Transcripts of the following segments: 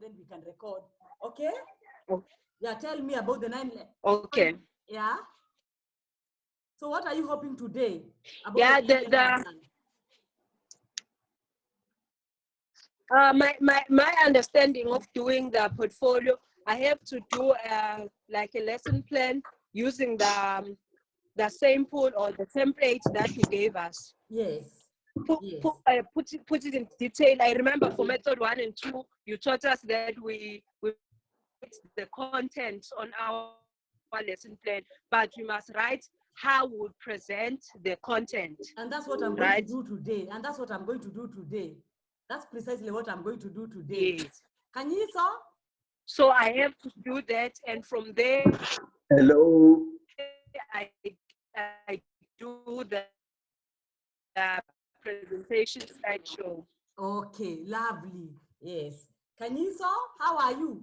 then we can record. Okay? Okay. Yeah, tell me about the 9. Okay. Yeah. So what are you hoping today about Yeah, my understanding of doing the portfolio, I have to do like a lesson plan using the sample or the template that you gave us. Yes. Yes. Put it in detail. I remember for method 1 and 2, you taught us that we put the content on our lesson plan, but we must write how we would present the content. And that's what I'm going to do today. And that's what I'm going to do today. That's precisely what I'm going to do today. Yes. Can you see? So I have to do that, and from there, hello. I do the presentation slideshow. Okay, lovely. Yes. Kanyiso, how are you?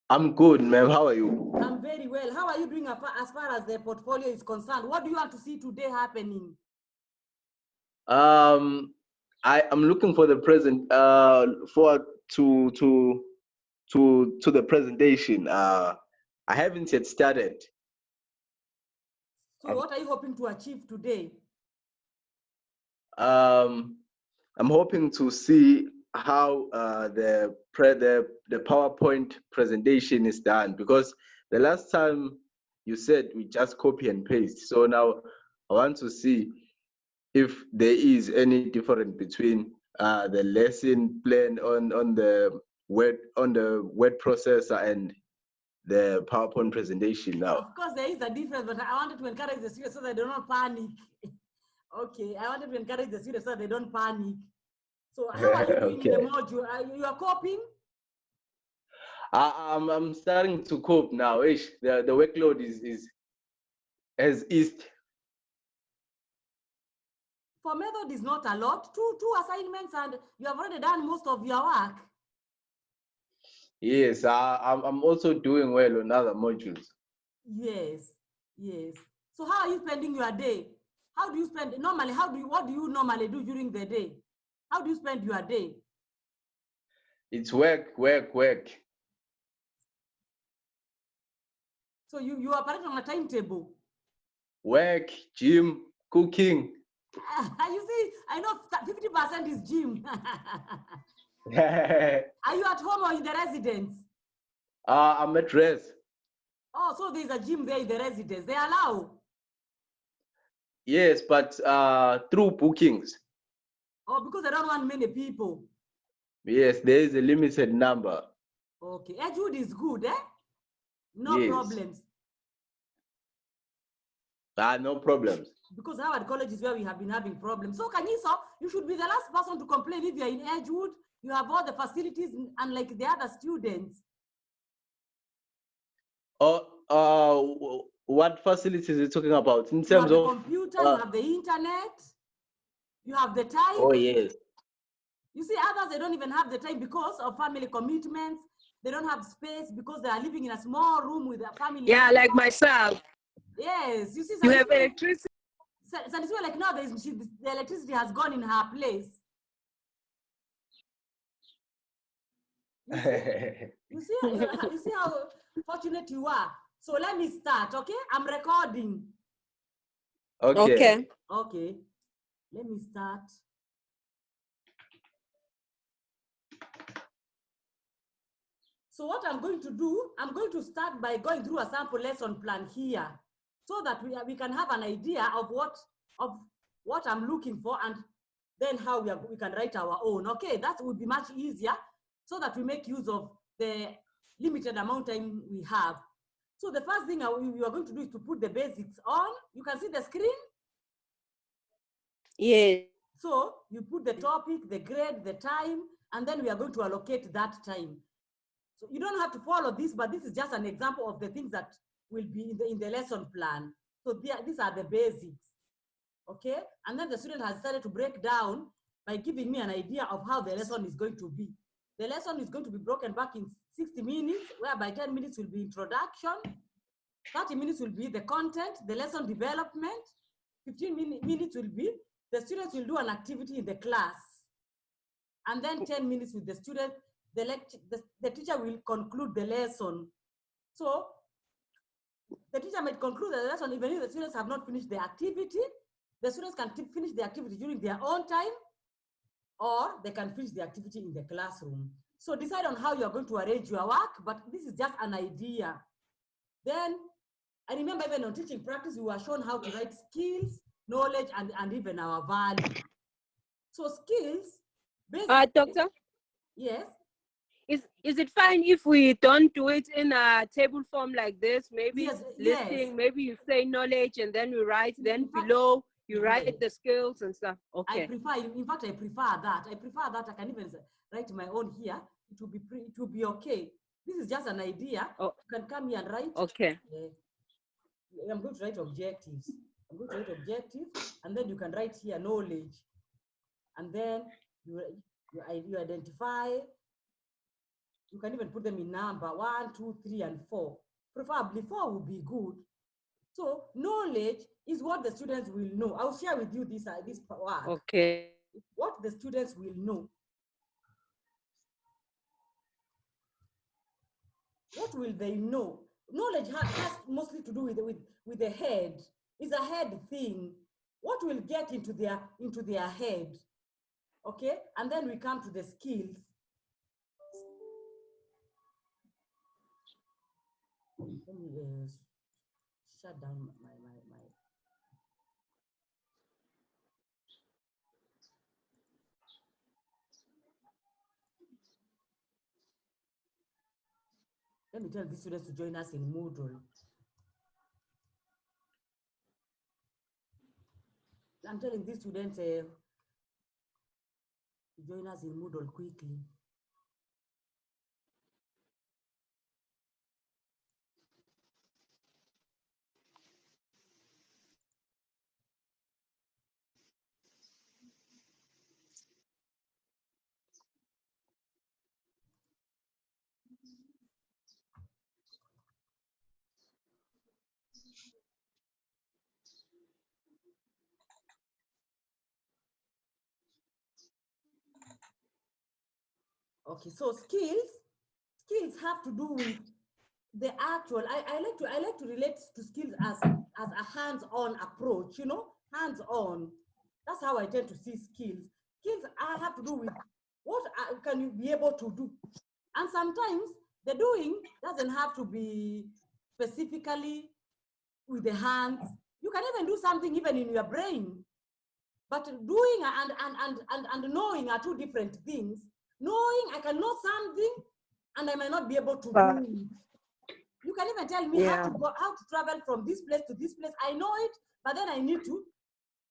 I'm good, ma'am. How are you? I'm very well. How are you doing as far as the portfolio is concerned? What do you want to see today happening? I'm looking for the present to the presentation. I haven't yet started. So what are you hoping to achieve today? I'm hoping to see how the PowerPoint presentation is done, because the last time you said we just copy and paste. So now I want to see if there is any difference between the lesson plan on the word processor and the PowerPoint presentation now. Of course, there is a difference, but I wanted to encourage the students so they do not panic. Okay, I wanted to encourage the students so they don't panic. So how are you doing Okay. in the module? You are coping? I'm starting to cope now. The workload has eased. For method is not a lot. Two assignments and you have already done most of your work. Yes, I'm also doing well on other modules. Yes, yes. So how are you spending your day? How do you spend normally? What do you normally do during the day? How do you spend your day? It's work. So you operate on a timetable. Work, gym, cooking. You see, I know 50% is gym. Are you at home or in the residence? I'm at rest. Oh, so there's a gym there in the residence. They allow? Yes, but through bookings. Oh, because they don't want many people. Yes, there is a limited number. Okay, Edgewood is good, eh? No yes. problems. No problems. Because Howard College is where we have been having problems. So Kanyiso, you should be the last person to complain if you're in Edgewood. You have all the facilities unlike the other students. What facilities are you talking about? In you terms have the of computer, you have the internet, you have the time. Oh, yes. You see, others, they don't even have the time because of family commitments. They don't have space because they are living in a small room with their family. Yeah, like myself. Yes, you see. You have electricity. So it's like now the electricity has gone in her place. You see how fortunate you are. So let me start, okay? I'm recording. Okay. Okay. Let me start. So what I'm going to do, I'm going to start by going through a sample lesson plan here so that we can have an idea of what I'm looking for, and then how we can write our own. Okay, that would be much easier so that we make use of the limited amount of time we have. So the first thing we are going to do is to put the basics on. You can see the screen? Yes. So you put the topic, the grade, the time, and then we are going to allocate that time. So you don't have to follow this, but this is just an example of the things that will be in the lesson plan. So these are the basics, okay? And then the student has started to break down by giving me an idea of how the lesson is going to be. The lesson is going to be broken back in 60 minutes, whereby 10 minutes will be introduction, 30 minutes will be the content, the lesson development, 15 minutes will be, the students will do an activity in the class, and then 10 minutes with the student the teacher will conclude the lesson. So the teacher might conclude the lesson even if the students have not finished the activity. The students can finish the activity during their own time, or they can finish the activity in the classroom. So decide on how you're going to arrange your work, but this is just an idea. Then I remember even on teaching practice, we were shown how to write skills, knowledge, and even our value. So skills, basically, Doctor? yes? Is it fine if we don't do it in a table form like this? Maybe Yes, listing, yes. maybe you say knowledge and then we write, then In fact, below you yes. write the skills and stuff. I Okay. prefer, in fact, I prefer that. I prefer that. I can even write my own here. It will be okay. This is just an idea. Oh. You can come here and write. Okay. I'm going to write objectives. I'm going to write objectives, and then you can write here knowledge. And then you identify. You can even put them in number 1, 2, 3, and 4. Preferably 4 would be good. So knowledge is what the students will know. I'll share with you this work. Okay. What the students will know. What will they know? Knowledge has mostly to do with the head. It's a head thing. What will get into their head? Okay, and then we come to the skills. Let me shut down my. Let me tell these students to join us in Moodle. I'm telling these students to join us in Moodle quickly. Okay, so skills have to do with the actual. I like to relate to skills as a hands-on approach, you know, hands-on. That's how I tend to see skills. Skills have to do with what can you be able to do. And sometimes the doing doesn't have to be specifically with the hands. You can even do something even in your brain. But doing and knowing are two different things. Knowing, I can know something and I might not be able to do it. You can even tell me how to travel from this place to this place. I know it, but then I need to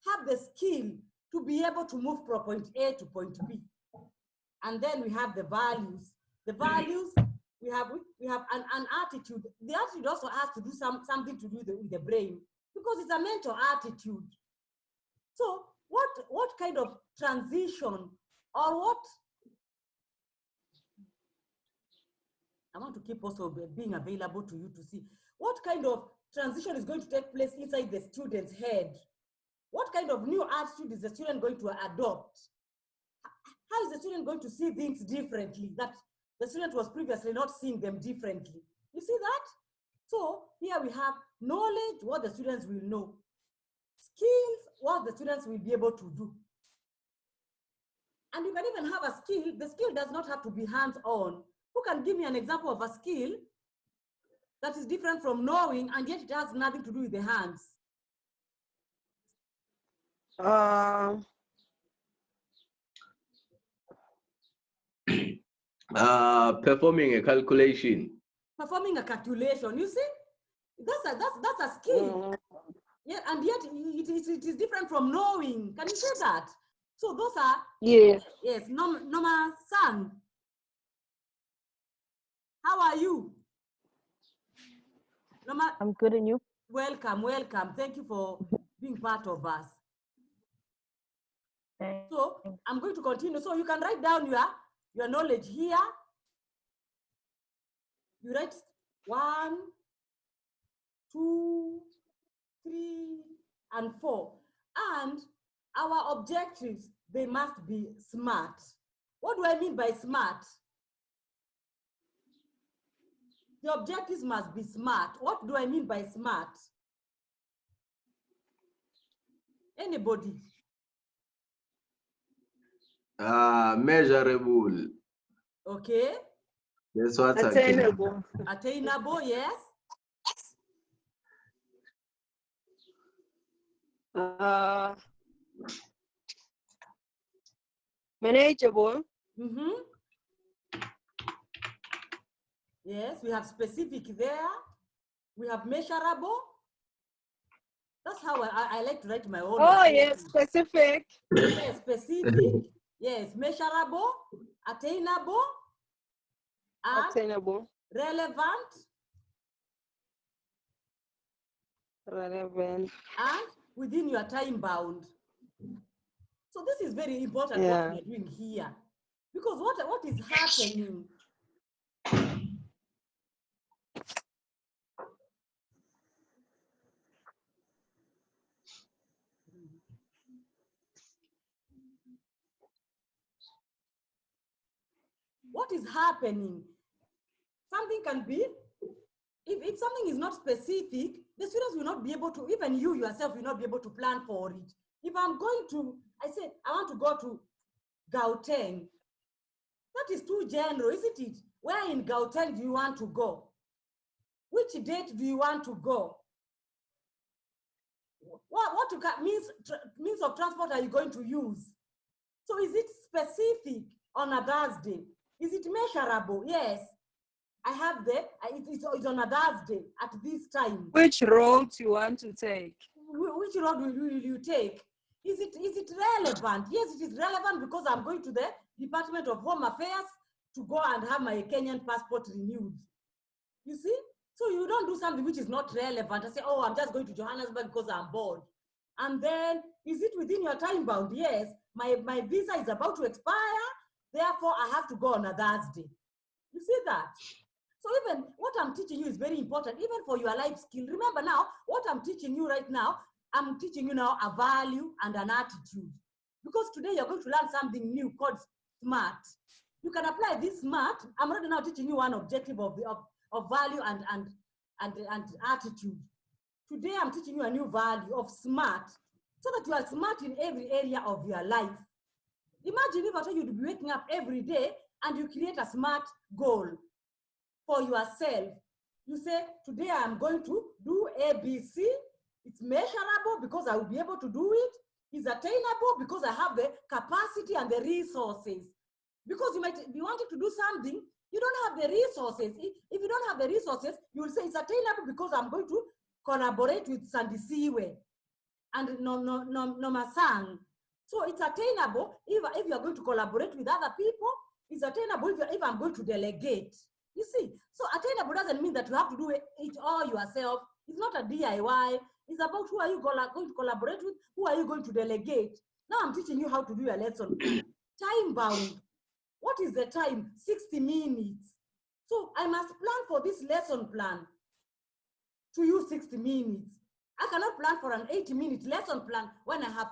have the skill to be able to move from point A to point B. And then we have the values. The values, we have an attitude. The attitude also has to do something to do with the brain, because it's a mental attitude. So what kind of transition, or what, I want to keep also being available to you to see what kind of transition is going to take place inside the student's head. What kind of new attitude is the student going to adopt? How is the student going to see things differently that the student was previously not seeing them differently? You see that? So here we have knowledge, what the students will know. Skills, what the students will be able to do. And you can even have a skill. The skill does not have to be hands-on. Who can give me an example of a skill that is different from knowing and yet it has nothing to do with the hands? Performing a calculation. Performing a calculation, you see? That's a skill. Yeah, and yet it is different from knowing. Can you say that? So those are, yes, Norma San. How are you? Norma, I'm good, and you? Welcome. Thank you for being part of us. So I'm going to continue. So you can write down your knowledge here. You write 1, 2, 3, and 4. And our objectives, they must be smart. What do I mean by smart? The objectives must be SMART. What do I mean by SMART? Anybody? Measurable. Okay. That's what Attainable. Attainable, yes. Manageable. Mm-hmm. Yes, we have specific there. We have measurable. That's how I like to write my own. Oh, yes, specific. Yes, specific. Yes, measurable, attainable, and Attainable. relevant, Relevant. and within your time bound. So this is very important Yeah. what we are doing here. Because what is happening? What is happening? Something can be, if something is not specific, the students will not be able to, even you yourself will not be able to plan for it. If I'm going to, I say, I want to go to Gauteng, that is too general, isn't it? Where in Gauteng do you want to go? Which date do you want to go? What means of transport are you going to use? So is it specific on a Thursday? Is it measurable? Yes. I have it's on a Thursday at this time. Which road you want to take? Which road will you take? Is it relevant? Yes, it is relevant because I'm going to the Department of Home Affairs to go and have my Kenyan passport renewed. You see? So you don't do something which is not relevant and say, oh, I'm just going to Johannesburg because I'm bored. And then, is it within your time bound? Yes, my visa is about to expire, therefore I have to go on a Thursday. You see that? So even what I'm teaching you is very important, even for your life skill. Remember now, what I'm teaching you right now, I'm teaching you now a value and an attitude. Because today you're going to learn something new called SMART. You can apply this SMART. I'm already now teaching you one objective of value and attitude. Today I'm teaching you a new value of SMART, so that you are smart in every area of your life. Imagine if I told you to be waking up every day and you create a SMART goal for yourself. You say, today I'm going to do ABC. It's measurable because I will be able to do it. It's attainable because I have the capacity and the resources. Because you might be wanting to do something, you don't have the resources. If you don't have the resources, you will say it's attainable because I'm going to collaborate with Sandisiwe and Nomasang. So it's attainable if you're going to collaborate with other people. It's attainable if I'm going to delegate. You see, so attainable doesn't mean that you have to do it all yourself. It's not a DIY. It's about who are you going to collaborate with, who are you going to delegate. Now I'm teaching you how to do your lesson plan. Time bound. What is the time? 60 minutes. So I must plan for this lesson plan to use 60 minutes. I cannot plan for an 80-minute lesson plan when I have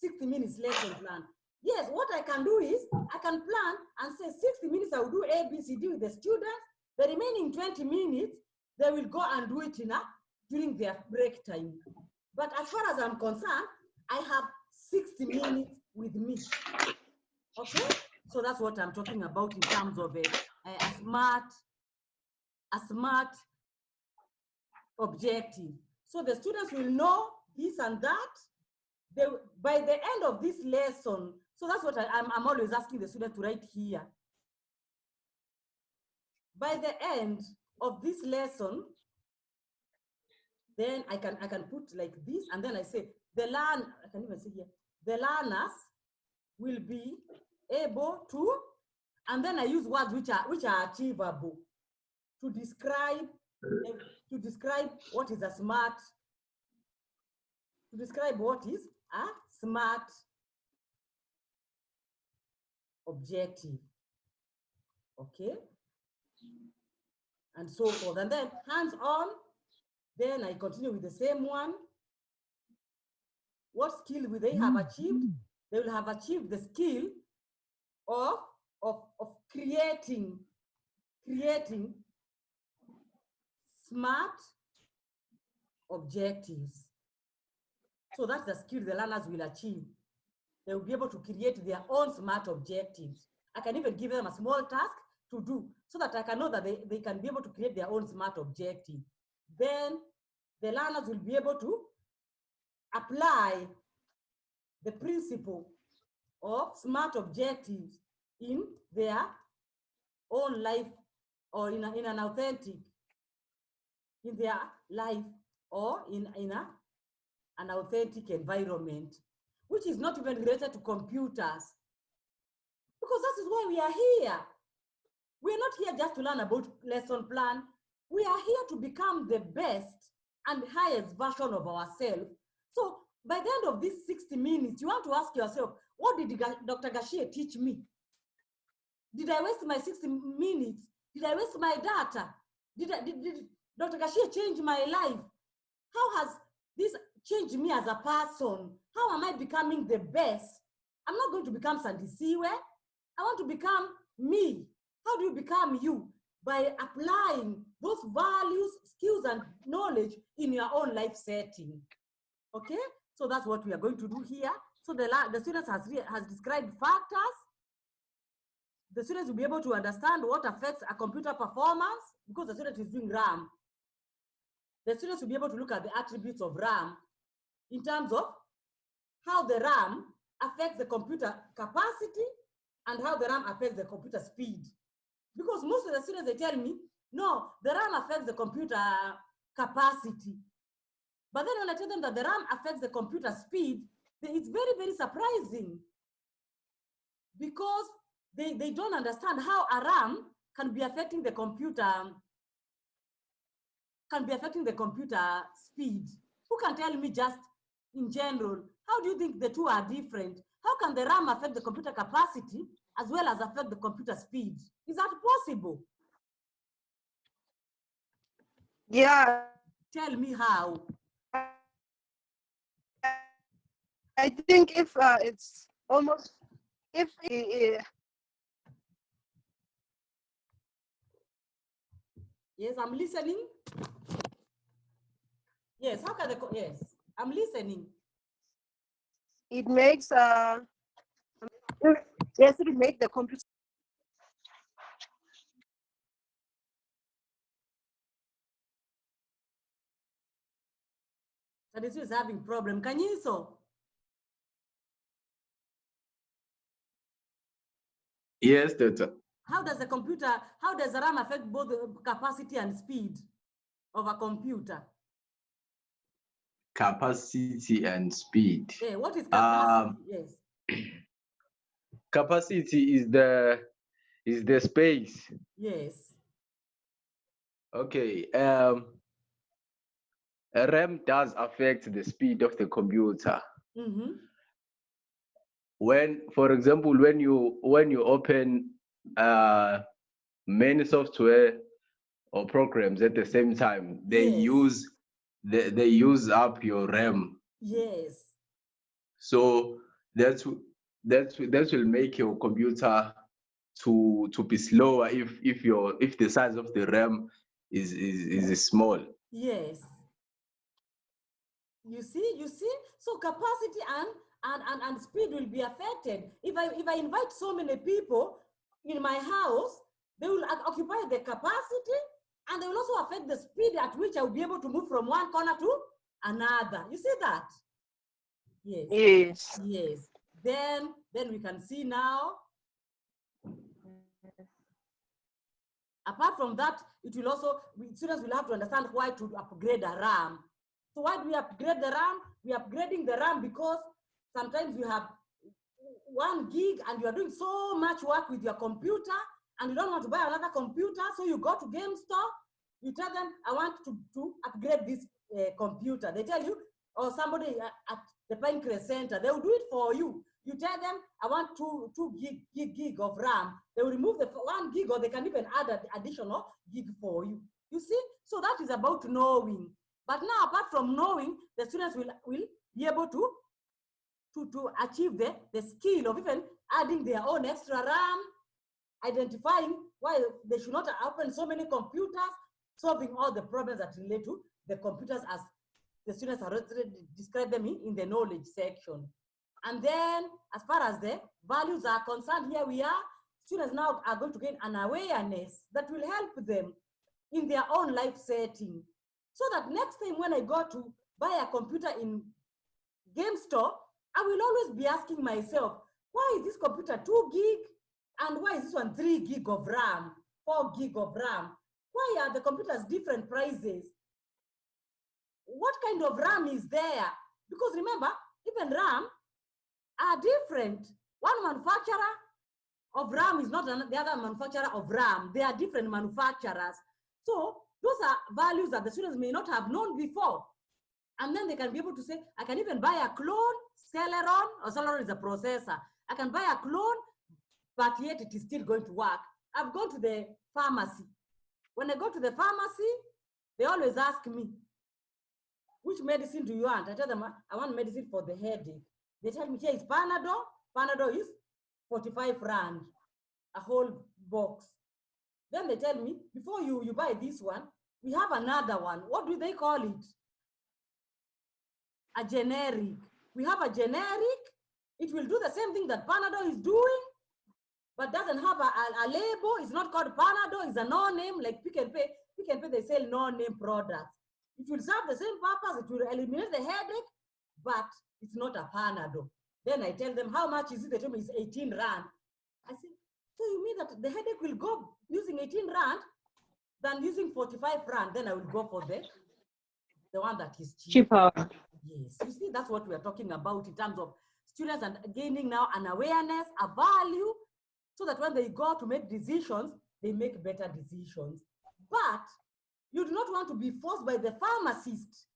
60 minutes lesson plan. Yes, what I can do is I can plan and say 60 minutes I will do A, B, C, D with the students. The remaining 20 minutes, they will go and do it during their break time. But as far as I'm concerned, I have 60 minutes with me. Okay? So that's what I'm talking about in terms of a smart objective. So the students will know this and that. By the end of this lesson, so that's what I'm always asking the student to write here. By the end of this lesson, then I can put like this, and then I say I can even say here, the learners will be able to, and then I use words which are achievable to describe what is a smart, to describe what is a smart objective. Okay? And so forth. And then hands-on, then I continue with the same one. What skill will they have achieved? They will have achieved the skill of creating smart objectives. So that's the skill the learners will achieve. They will be able to create their own smart objectives. I can even give them a small task to do so that I can know that they can be able to create their own smart objective. Then the learners will be able to apply the principle of smart objectives in their own life or in an authentic, in their life or in an authentic environment, which is not even related to computers. Because that is why we are here. We're not here just to learn about lesson plan. We are here to become the best and highest version of ourselves. So by the end of these 60 minutes, you want to ask yourself, what did Dr. Gashie teach me? Did I waste my 60 minutes? Did I waste my data? Did Dr. Gashie change my life? How has this changed me as a person? How am I becoming the best? I'm not going to become Sandy Siwe. I want to become me. How do you become you? By applying those values, skills, and knowledge in your own life setting. Okay? So that's what we are going to do here. So the students has described factors. The students will be able to understand what affects a computer performance because the student is doing RAM. The students will be able to look at the attributes of RAM in terms of how the RAM affects the computer capacity and how the RAM affects the computer speed. Because most of the students, they tell me, no, the RAM affects the computer capacity. But then when I tell them that the RAM affects the computer speed, it's very, very surprising because they don't understand how a RAM can be affecting the computer speed. Who can tell me just in general, how do you think the two are different? How can the RAM affect the computer capacity as well as affect the computer speed? Is that possible? Yeah. Tell me how. I think if it's almost, if Yes, I'm listening. Yes, how can yes, I'm listening. It makes yes, it make the computer. So this is having problem. Can you so? Yes, Doctor. How does the RAM affect both the capacity and speed of a computer? Capacity and speed. Yeah, what is capacity? Yes. Capacity is the space. Yes. Okay. RAM does affect the speed of the computer. Mm-hmm. When, for example, when you open many software or programs at the same time, they Yes. use up your RAM. Yes. So that will make your computer to be slower if the size of the RAM is small. Yes. You see, so capacity and speed will be affected. If I invite so many people in my house, they will occupy the capacity and they will also affect the speed at which I will be able to move from one corner to another. You see that? Yes. Yes. Yes. Then we can see now. Apart from that, it will also, students will have to understand why to upgrade a RAM. So why do we upgrade the RAM? We're upgrading the RAM because sometimes you have 1 gig and you are doing so much work with your computer and you don't want to buy another computer. So you go to Game Store, you tell them, I want to upgrade this computer. They tell you, or somebody at the Pinecrest Center, they will do it for you. You tell them, I want 2 gig of RAM. They will remove the 1 gig or they can even add an additional gig for you. You see? So that is about knowing. But now, apart from knowing, the students will be able to achieve the skill of even adding their own extra RAM, identifying why they should not open so many computers, solving all the problems that relate to the computers as the students are already described them in the knowledge section. And then as far as the values are concerned, here we are, students now are going to gain an awareness that will help them in their own life setting. So that next time when I go to buy a computer in game store, I will always be asking myself, why is this computer 2 gig? And why is this one 3 gig of RAM, 4 gig of RAM? Why are the computers different prices? What kind of RAM is there? Because remember, even RAM are different. One manufacturer of RAM is not the other manufacturer of RAM. They are different manufacturers. So those are values that the students may not have known before. And then they can be able to say, I can even buy a clone, Celeron, or Celeron is a processor. I can buy a clone, but yet it is still going to work. I've gone to the pharmacy. When I go to the pharmacy, they always ask me, which medicine do you want? I tell them, I want medicine for the headache. They tell me, here is Panadol. Panadol is 45 rand, a whole box. Then they tell me, before you buy this one, we have another one. What do they call it? A generic. We have a generic. It will do the same thing that Panadol is doing, but doesn't have a label. It's not called Panadol. It's a no-name, like Pick and Pay. Pick and Pay, they sell no-name products. It will serve the same purpose. It will eliminate the headache, but it's not a Panadol. Then I tell them, how much is it? They tell me it's 18 rand. I say, so you mean that the headache will go using 18 rand than using 45 rand? Then I will go for the one that is cheaper. Yes, you see, that's what we are talking about in terms of students and gaining now an awareness, a value, so that when they go to make decisions, they make better decisions. But you do not want to be forced by the pharmacist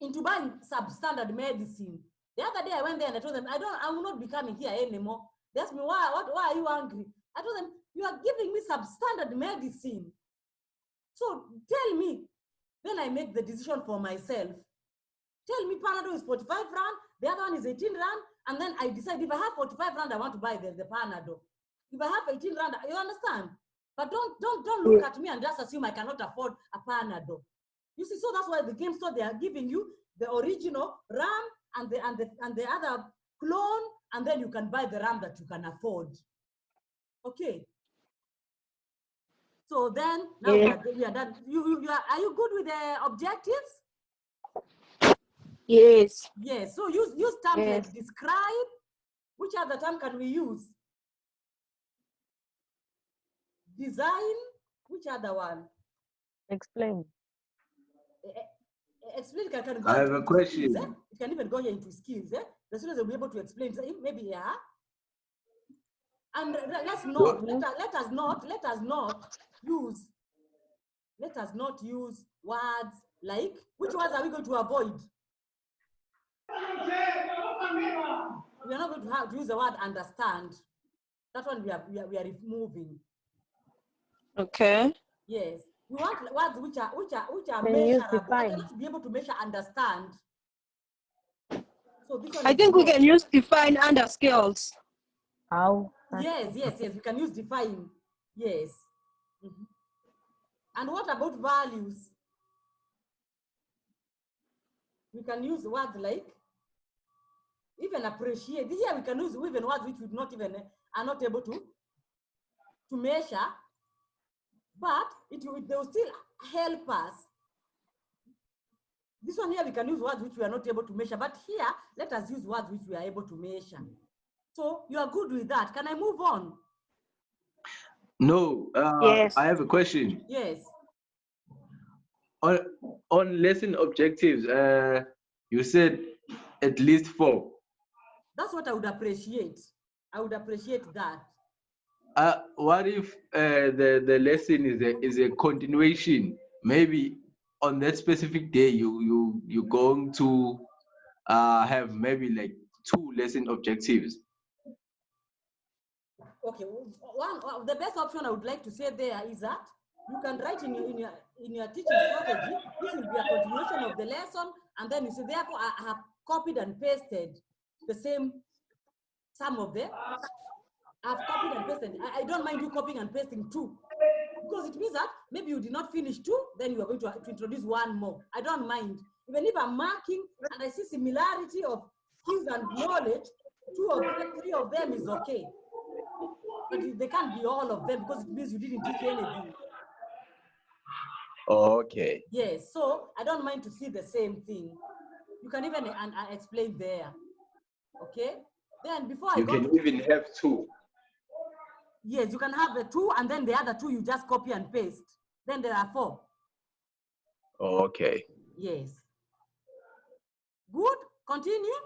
into buying substandard medicine. The other day I went there and I told them, I will not be coming here anymore. They asked me, why are you angry? I told them, you are giving me substandard medicine. So tell me, then I make the decision for myself. Tell me Panadol is 45 rand, the other one is 18 rand, and then I decide if I have 45 rand, I want to buy the Panadol. If I have 18 rand, you understand? But don't look at me and just assume I cannot afford a Panadol. You see, so that's why the game store, they are giving you the original RAM and the other clone, and then you can buy the RAM that you can afford. Okay. So then now we are done. Are you good with the objectives? Yes. Yes. So use terms like describe. Which other term can we use? Design. Which other one? Explain. Explain can go I have into a question. skills, It can even go here into skills. The students will be able to explain. Maybe yeah. And let us not use words like, which words are we going to avoid? We are not going to have to use the word understand. That one we are removing. Okay. Yes. We want words which are Can you measurable. I define? cannot be able to measure understand. So this one I think we can use define under skills. How? Yes. We can use define. Yes. Mm-hmm. And what about values? We can use words like even appreciate. Here we can use even words which would not even are not able to measure, but they will still help us. This one here we can use words which we are not able to measure, but here let us use words which we are able to measure. So you are good with that. Can I move on? No, Yes. I have a question. Yes. On lesson objectives, you said at least 4. That's what I would appreciate. I would appreciate that. What if the lesson is a continuation? Maybe on that specific day you're going to have maybe like 2 lesson objectives. Okay, the best option I would like to say there is that you can write in your teaching strategy. This will be a continuation of the lesson, and then you say, therefore, I have copied and pasted the same. Some of them I've copied and pasted. I don't mind you copying and pasting too. Because it means that maybe you did not finish 2, then you are going to introduce 1 more. I don't mind. Even if I'm marking and I see similarity of skills and knowledge, 2 of them, 3 of them is okay. But they can't be all of them because it means you didn't teach anything. Okay. Yes, so I don't mind to see the same thing. You can even explain there. Okay? Then before I You go can to, even have 2. yes, you can have the 2 and then the other 2 you just copy and paste. Then there are 4. Okay. Yes. Good. Continue.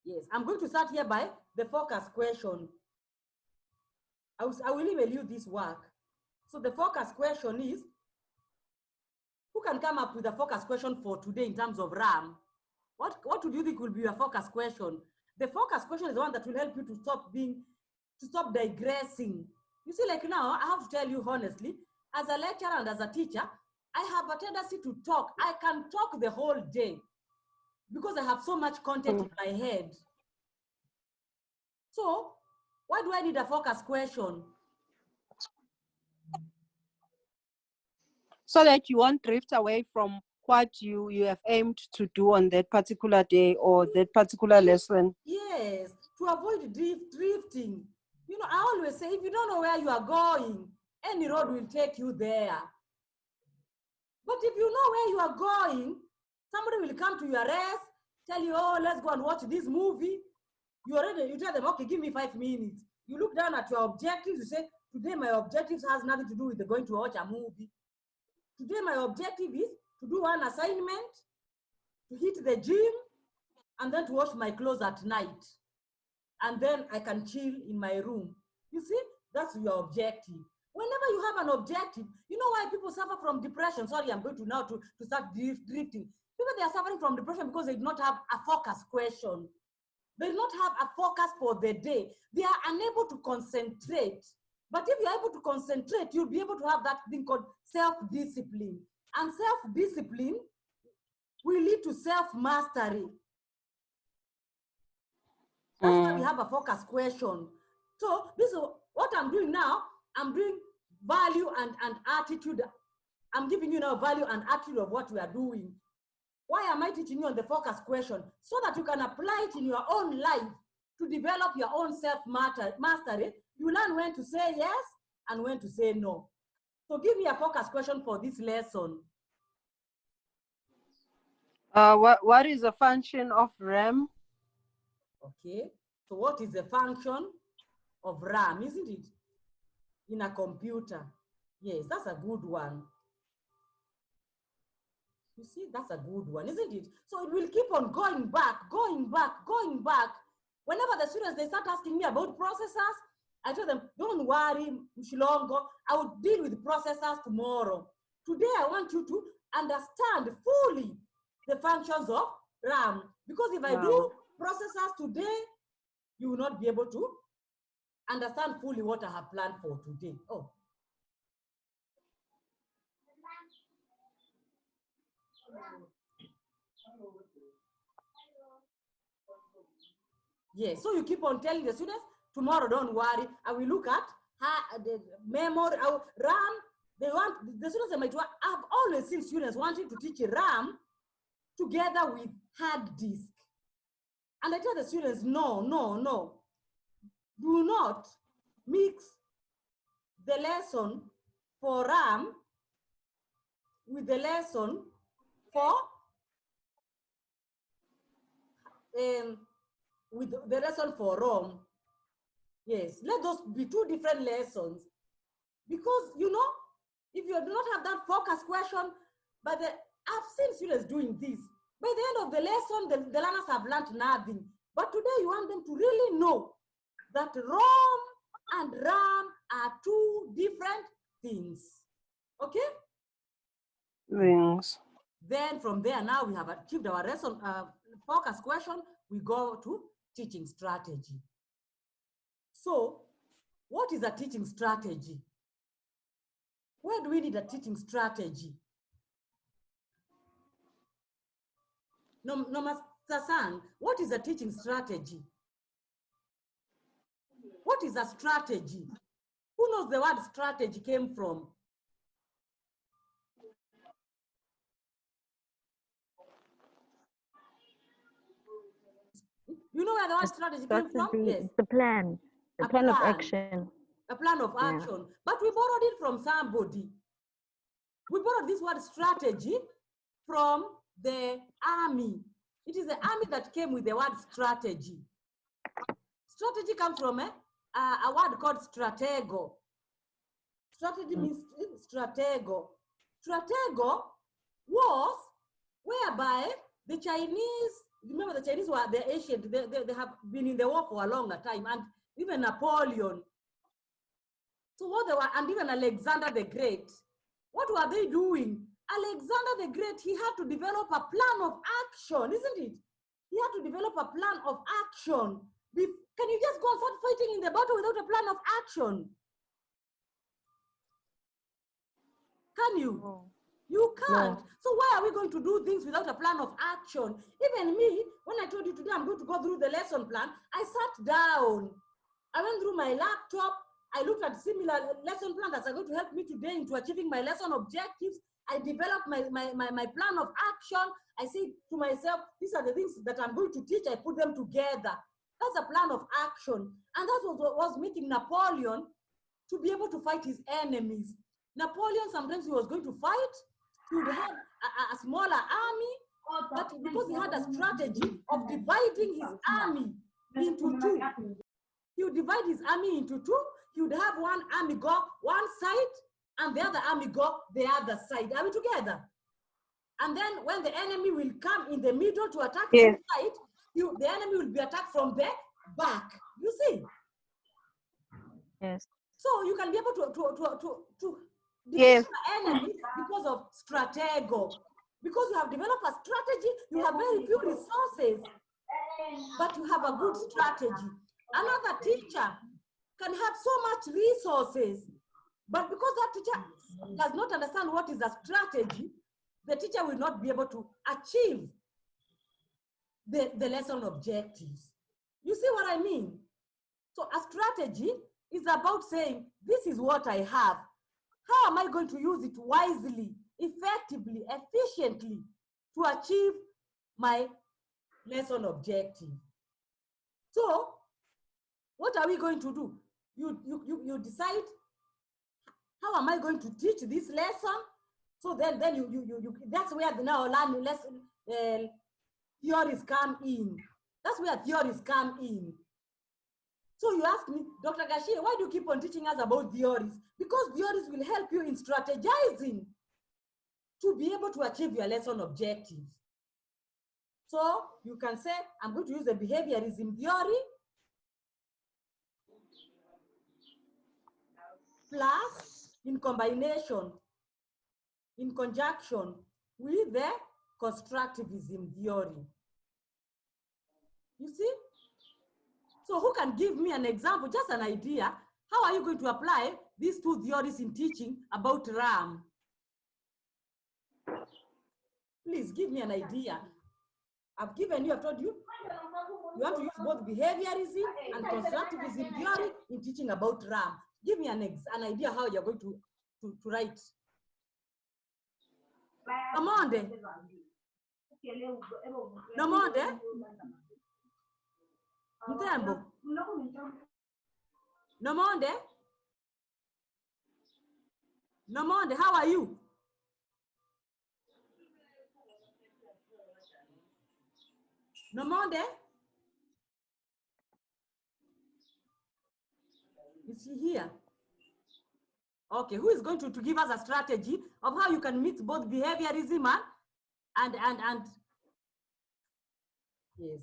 Yes, I'm going to start here by the focus question. I will email you this work. So the focus question is, who can come up with a focus question for today in terms of RAM? What do you think will be your focus question? The focus question is the one that will help you to stop digressing. You see, like now, I have to tell you honestly, as a lecturer and as a teacher, I have a tendency to talk. I can talk the whole day because I have so much content in my head. So why do I need a focus question? So that you won't drift away from what you have aimed to do on that particular day or that particular lesson. Yes, to avoid drifting. You know, I always say, if you don't know where you are going, any road will take you there. But if you know where you are going, somebody will come to your rest, tell you, oh, let's go and watch this movie. You tell them, okay, give me 5 minutes. You look down at your objectives, you say, today my objectives has nothing to do with going to watch a movie. Today my objective is to do one assignment, to hit the gym, and then to wash my clothes at night. And then I can chill in my room. You see, that's your objective. Whenever you have an objective, you know why people suffer from depression? Sorry, I'm going to now to start drifting. People, they are suffering from depression because they do not have a focus question. They do not have a focus for the day. They are unable to concentrate. But if you're able to concentrate, you'll be able to have that thing called self-discipline. And self-discipline will lead to self-mastery. That's why we have a focus question. So this is what I'm doing now. I'm doing value and attitude. I'm giving you now value and attitude of what we are doing. Why am I teaching you on the focus question? So that you can apply it in your own life to develop your own self-mastery. You learn when to say yes and when to say no. So give me a focus question for this lesson. What is the function of RAM? Okay, so what is the function of RAM, isn't it? In a computer. Yes, that's a good one. You see, that's a good one, isn't it? So it will keep on going back, going back, going back. Whenever the students, they start asking me about processors, I tell them, don't worry, Mshilongo, I will deal with processors tomorrow. Today, I want you to understand fully the functions of RAM. Because if I do processors today, you will not be able to understand fully what I have planned for today. Oh. Yes, so you keep on telling the students, tomorrow, don't worry, I will look at the memory, RAM. They want, the students, I've always seen students wanting to teach RAM together with hard disk. And I tell the students, no, no, no. Do not mix the lesson for RAM with the lesson for with the lesson for ROM. Yes, let those be 2 different lessons. Because, you know, if you do not have that focus question, but I've seen students doing this. By the end of the lesson, the learners have learned nothing. But today you want them to really know that ROM and RAM are 2 different things. Okay? Things. Then from there, now we have achieved our lesson focus question. We go to teaching strategy. So, what is a teaching strategy? Where do we need a teaching strategy? No, Master Sang, what is a teaching strategy? What is a strategy? Who knows the word strategy came from? You know where the word strategy came from? Yes. The plan. The plan of action. A plan of action. But we borrowed it from somebody. We borrowed this word strategy from the army. It is the army that came with the word strategy. Strategy comes from a word called stratego. Strategy means stratego. Stratego was whereby the Chinese, remember the Chinese were the ancient, they have been in the war for a longer time, and even Napoleon. So what they were, and even Alexander the Great, what were they doing? Alexander the Great, he had to develop a plan of action, isn't it? He had to develop a plan of action. Can you just go and start fighting in the battle without a plan of action? Can you? No. You can't. No. So why are we going to do things without a plan of action? Even me, when I told you today I'm going to go through the lesson plan, I sat down. I went through my laptop. I looked at similar lesson plans that are going to help me today into achieving my lesson objectives. I developed my plan of action. I said to myself, these are the things that I'm going to teach. I put them together. That's a plan of action. And that was what was making Napoleon to be able to fight his enemies. Napoleon, sometimes he was going to fight. He would have a smaller army, but because he had a strategy of dividing his army into two, he would divide his army into two. He would have one army go one side and the other army go the other side. Are we together? And then when the enemy will come in the middle to attack Yes. the side, the enemy will be attacked from the back. You see? Yes. So you can be able to Yes. defeat the enemy because of stratego. Because you have developed a strategy, you have very few resources, but you have a good strategy. Another teacher can have so much resources, but because that teacher does not understand what is a strategy, the teacher will not be able to achieve the lesson objectives. You see what I mean? So a strategy is about saying, this is what I have. How am I going to use it wisely, effectively, efficiently to achieve my lesson objective? So what are we going to do? You decide, how am I going to teach this lesson? So then that's where the now learning lesson theories come in. That's where theories come in. So you ask me, Dr. Gashie, why do you keep on teaching us about theories? Because theories will help you in strategizing to be able to achieve your lesson objectives. So you can say, I'm going to use the behaviorism theory plus in combination, in conjunction with the constructivism theory. You see? So who can give me an example, just an idea? How are you going to apply these two theories in teaching about RAM? Please give me an idea. I've given you, I've told you, you want to use both behaviorism and constructivism theory in teaching about RAM. Give me an idea how you're going to write. Nomonde. Nomonde. Mtembo. Nomonde. Nomonde, how are you? Nomonde? Is she here? Okay, who is going to give us a strategy of how you can mix both behaviorism and yes.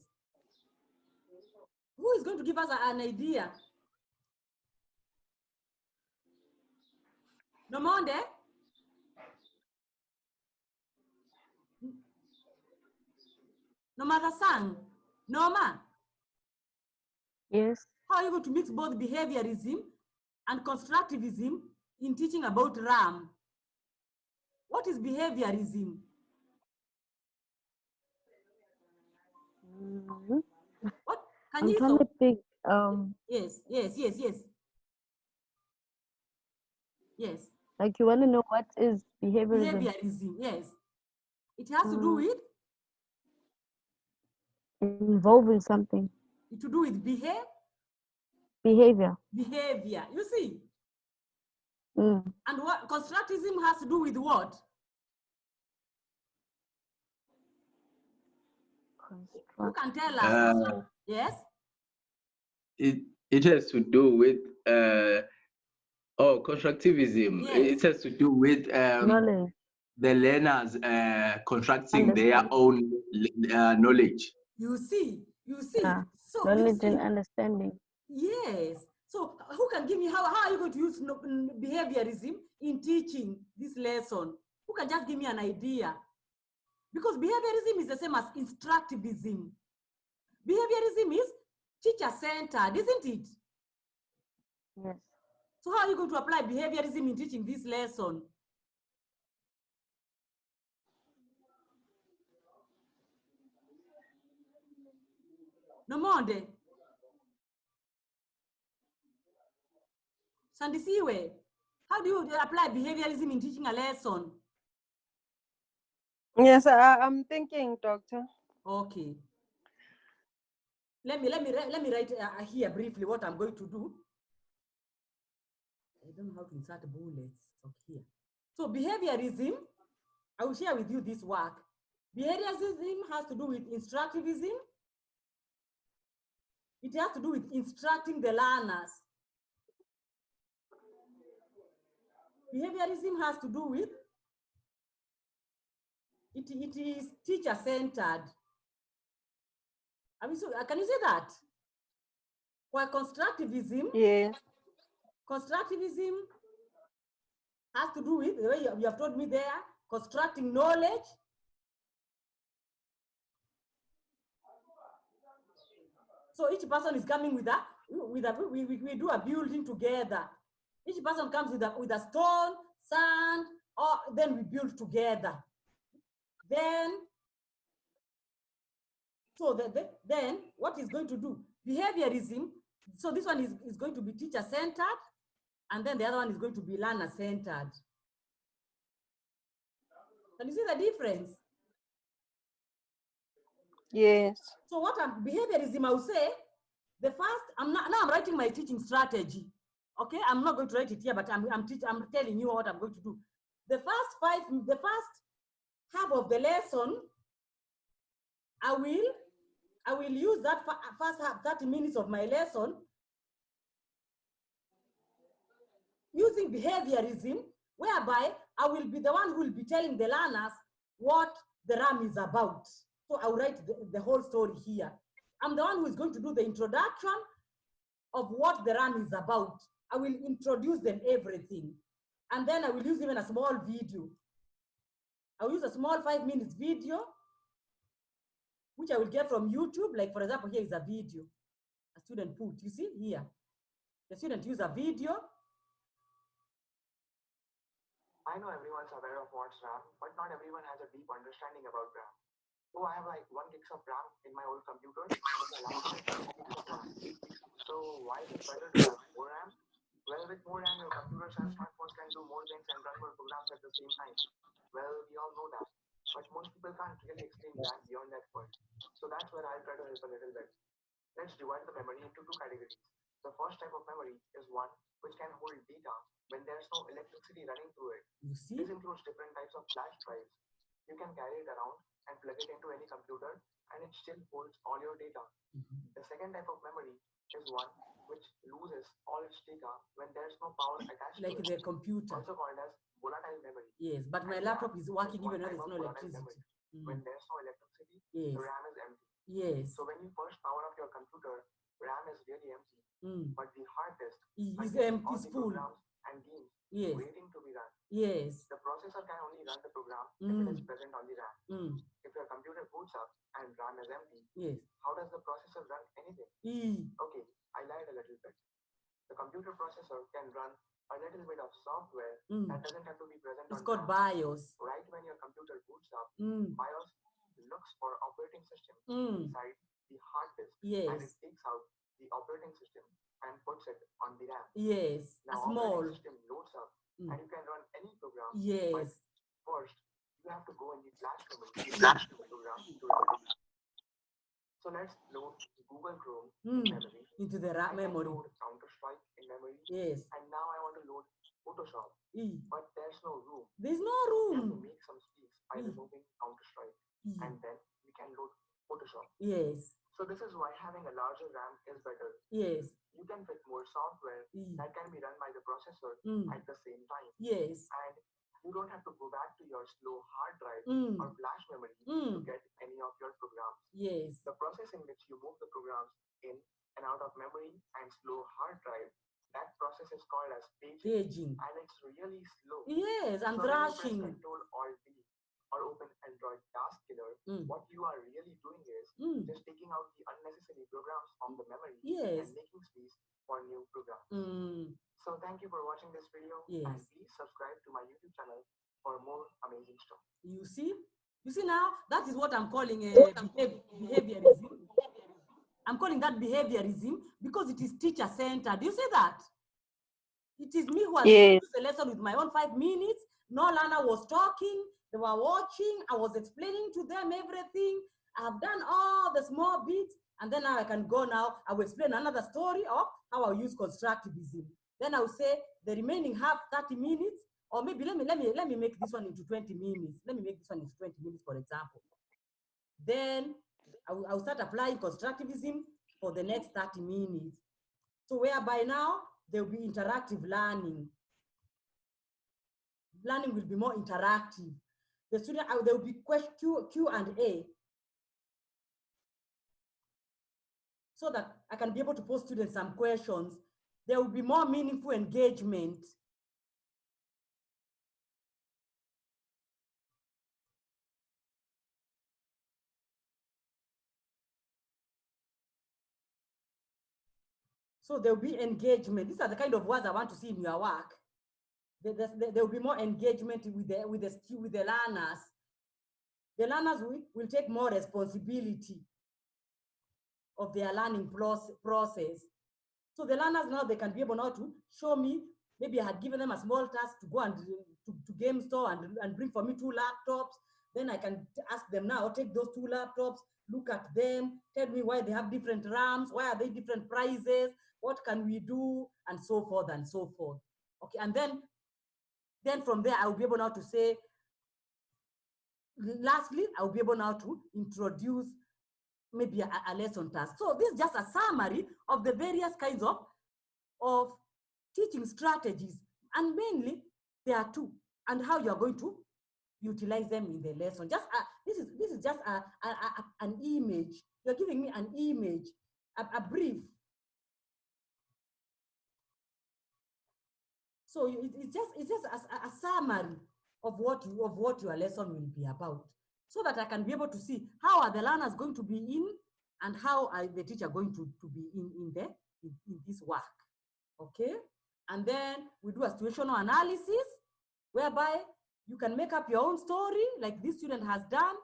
Who is going to give us an idea? Nomonde? Nomada Sang? Noma? Yes. How are you going to mix both behaviorism and constructivism in teaching about RAM? What is behaviorism? What can I'm you trying to think. Yes. Yes. Like you want to know what is behaviorism? Behaviorism, yes. It has to do with Involving something. to do with Behavior. behavior. You see? Mm. And what constructivism has to do with what? Who can tell us? Yes? It has to do with constructivism. Yes. It has to do with Knowledge. the learners constructing their own knowledge. You see? Yeah. So you Knowledge see? and understanding. Yes. So who can give me how are you going to use behaviorism in teaching this lesson? Who can just give me an idea? Because behaviorism is the same as instructivism. Behaviorism is teacher-centered, isn't it? Yes. So how are you going to apply behaviorism in teaching this lesson? Nomonde. Sandisiwe, how do you apply behaviorism in teaching a lesson? Yes, I'm thinking, Doctor. Okay. Let me write here briefly what I'm going to do. I don't know how to insert bullets. Okay, here. So behaviorism, I will share with you this work. Behaviorism has to do with instructivism. It has to do with instructing the learners. Behaviorism has to do with, it is teacher-centered. Can you say that? For constructivism, Yes. constructivism has to do with, the way you have told me there, constructing knowledge. So each person is coming with we do a building together. Each person comes with a stone, sand, or then we build together. Then, then what is going to do? Behaviorism, so this one is going to be teacher-centered, and then the other one is going to be learner-centered. Can you see the difference? Yes. So what behaviorism, I will say, the first, I'm writing my teaching strategy. Okay, I'm not going to write it here, but I'm telling you what I'm going to do. The first half of the lesson, I will use that first half, 30 minutes of my lesson, using behaviorism, whereby I will be the one who will be telling the learners what the RAM is about. So I'll write the whole story here. I'm the one who is going to do the introduction of what the RAM is about. I will introduce them everything. And then I will use even a small video. I'll use a small 5 minutes video, which I will get from YouTube. Like, for example, here is a video a student put. You see here, the student use a video. I know everyone's aware of what's RAM, but not everyone has a deep understanding about RAM. Oh, I have like 1 gig of RAM in my old computer, but my laptop has 2 gigs of RAM. So why is it better to have more RAM? Well, with more RAM, your computers and smartphones can do more things and run more programs at the same time. Well, we all know that, but most people can't really explain RAM beyond that point. So that's where I'll try to help a little bit. Let's divide the memory into 2 categories. The first type of memory is one which can hold data when there's no electricity running through it. You see? This includes different types of flash drives. You can carry it around and plug it into any computer and it still holds all your data. The second type of memory is one which loses all its data when there's no power attached Like to it. the computer. Also called as volatile memory. Yes, but my And laptop RAM is working one even when type there's of no volatile electricity. memory. When there's no electricity, Yes. the RAM is empty. Yes. So when you first power up your computer, RAM is really empty. But the hard disk Is contains empty, all is the full. programs and games Yes. waiting to be run. Yes. The processor can only run the program if it is present on the RAM. If your computer boots up and RAM is empty, Yes. how does the processor run anything? Okay, I lied a little bit. The computer processor can run a little bit of software that doesn't have to be present It's on called RAM. BIOS. Right when your computer boots up, BIOS looks for operating system inside the hard disk, Yes. and it takes out the operating system and puts it on the RAM. Yes. Now A small. operating system loads up and Yes. First, you have to go in the flash memory program to run it. So let's load Google Chrome in memory. Into the I can memory. load Counter-Strike in memory. Yes. And now I want to load Photoshop. But there's no room. There's no We have to room. make some space by removing Counter-Strike. And then we can load Photoshop. Yes. So this is why having a larger RAM is better. Yes. You can fit more software that can be run by the processor at the same time. Yes. And you don't have to go back to your slow hard drive or flash memory to get any of your programs. Yes. The process in which you move the programs in and out of memory and slow hard drive, that process is called as paging. And it's really slow. Yes, and so rushing. when you press Control-Alt-D or open Android Task Killer, what you are really doing is just taking out the unnecessary programs from the memory and making space for new programs. So thank you for watching this video, and please subscribe to my YouTube channel for more amazing stuff. You see? You see now, that is what I'm calling behaviorism. I'm calling that behaviorism because it is teacher-centered. Do you see that? It is me who has introduced the lesson with my own 5 minutes. No learner was talking. They were watching. I was explaining to them everything. I've done all the small bits. And then now I can go now. I will explain another story of how I use constructivism. Then I will say the remaining half 30 minutes, or maybe let me make this one into 20 minutes. Let me make this one into 20 minutes, for example. Then I'll start applying constructivism for the next 30 minutes. So whereby now there will be interactive learning. Learning will be more interactive. The student, there will be Q&A, so that I can be able to pose students some questions. There will be more meaningful engagement. So there will be engagement. These are the kind of words I want to see in your work. There will be more engagement with the learners. The learners will take more responsibility of their learning process. So the learners now, they can be able now to show me, maybe I had given them a small task to go and to game store and bring for me 2 laptops. Then I can ask them now, take those 2 laptops, look at them, tell me why they have different RAMs, why are they different prices, what can we do, and so forth and so forth. Okay, and then from there, I will be able now to say, lastly, I will be able now to introduce maybe a lesson task. So this is just a summary of the various kinds of teaching strategies. And mainly, there are 2, and how you're going to utilize them in the lesson. Just this is just an image. You're giving me an image, a brief. So it's just a summary of what your lesson will be about, so that I can be able to see how are the learners going to be in, and how are the teacher going to be in this work. Okay, and then we do a situational analysis, whereby you can make up your own story, like this student has done.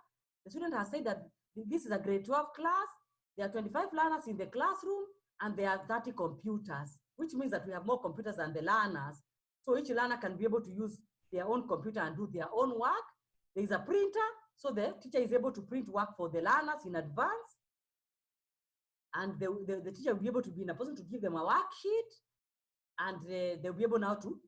The student has said that this is a grade 12 class. There are 25 learners in the classroom, and there are 30 computers, which means that we have more computers than the learners. So each learner can be able to use their own computer and do their own work. There is a printer, so the teacher is able to print work for the learners in advance. And the teacher will be able to be in a position to give them a worksheet, and they'll be able now to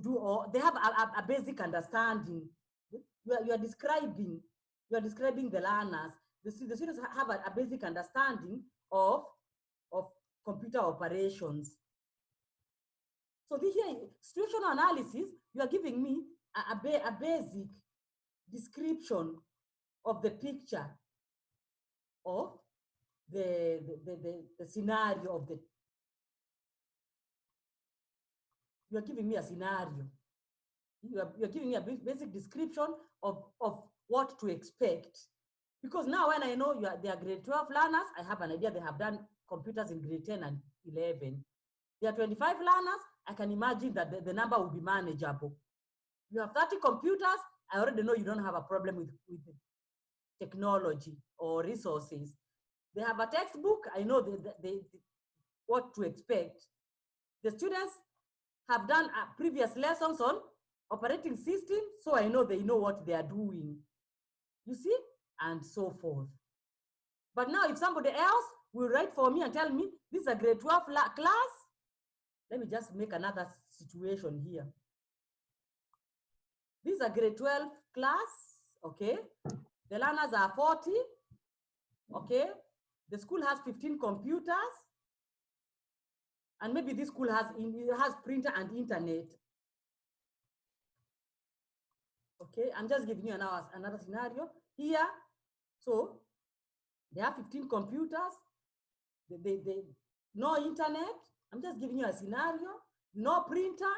do, or they have a basic understanding. You are describing the learners. The students have a basic understanding of computer operations. So this here, situational analysis, you are giving me a basic description of the picture of the scenario of the. You are giving me a scenario. You're giving me a basic description of what to expect. Because now when I know they are grade 12 learners, I have an idea they have done computers in grade 10 and 11. There are 25 learners, I can imagine that the number will be manageable. You have 30 computers, I already know you don't have a problem with technology or resources. They have a textbook, I know what to expect. The students have done previous lessons operating system, so I know they know what they are doing. You see? And so forth. But now if somebody else will write for me and tell me, this is a grade 12 class, let me just make another situation here. This is a grade 12 class, okay? The learners are 40, okay? The school has 15 computers, and maybe this school has printer and internet. Okay, I'm just giving you another scenario here. So they have 15 computers, they no internet. I'm just giving you a scenario, no printer,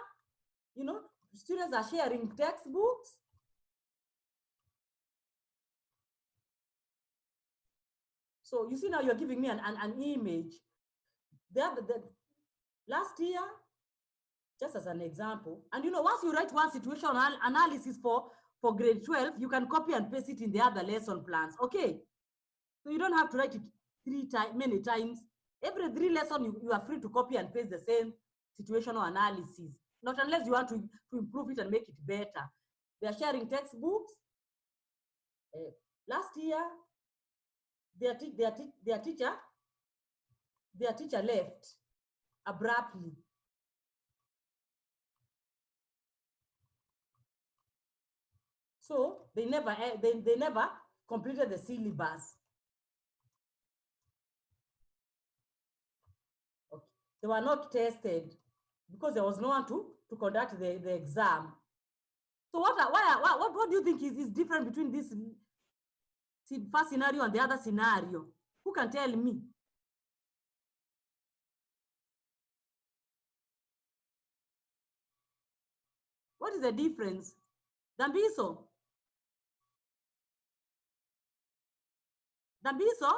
you know, students are sharing textbooks. So you see now you're giving me an image. The last year, just as an example, and you know, once you write one situational analysis for grade 12, you can copy and paste it in the other lesson plans, okay? So you don't have to write it many times. Every 3 lessons, you are free to copy and paste the same situational analysis, not unless you want to improve it and make it better. They are sharing textbooks. Last year, their teacher left abruptly. So they never completed the syllabus. Okay. They were not tested because there was no one to conduct the exam. So what do you think is different between this first scenario and the other scenario? Who can tell me? What is the difference? Dambiso? Dambiso?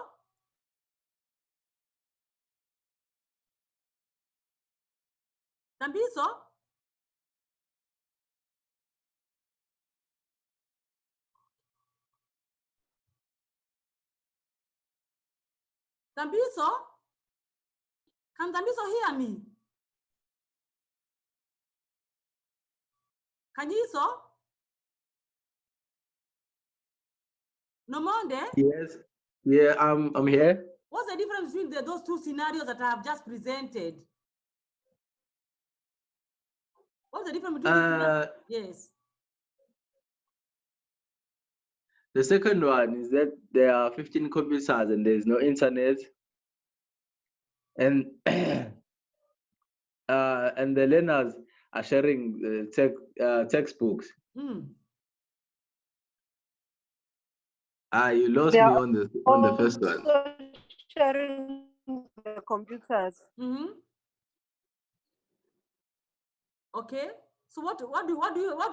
Dambiso? Dambiso? Can Dambiso hear me? Can you so? Nomonde? Yes. Yeah, I'm here. What's the difference between those 2 scenarios that I have just presented? What's the difference between yes. The second one is that there are 15 computers and there's no internet. And and the learners are sharing textbooks. Mm. You lost They me are on the first one. also sharing the computers. Mm-hmm. Okay. So what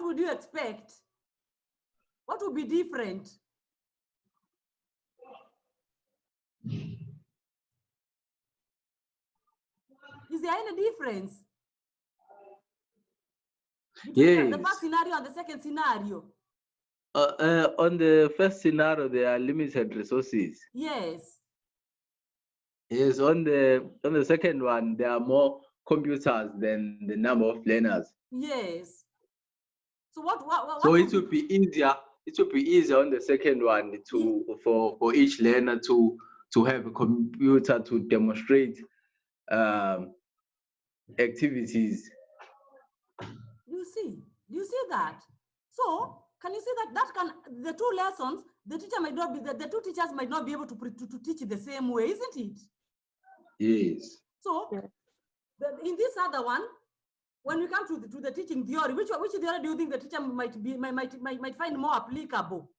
would you expect? What would be different? Is there any difference between the first scenario and the second scenario? On the first scenario, there are limited resources. Yes. Yes, on the second one, there are more computers than the number of learners. Yes. So what So it would be easier. It would be easier on the second one for each learner to have a computer to demonstrate activities. Do you see that? So can you see that the 2 lessons, the teacher might not be the 2 teachers might not be able to teach the same way, isn't it? Yes. So in this other one, when we come to the teaching theory, which theory do you think the teacher might find more applicable?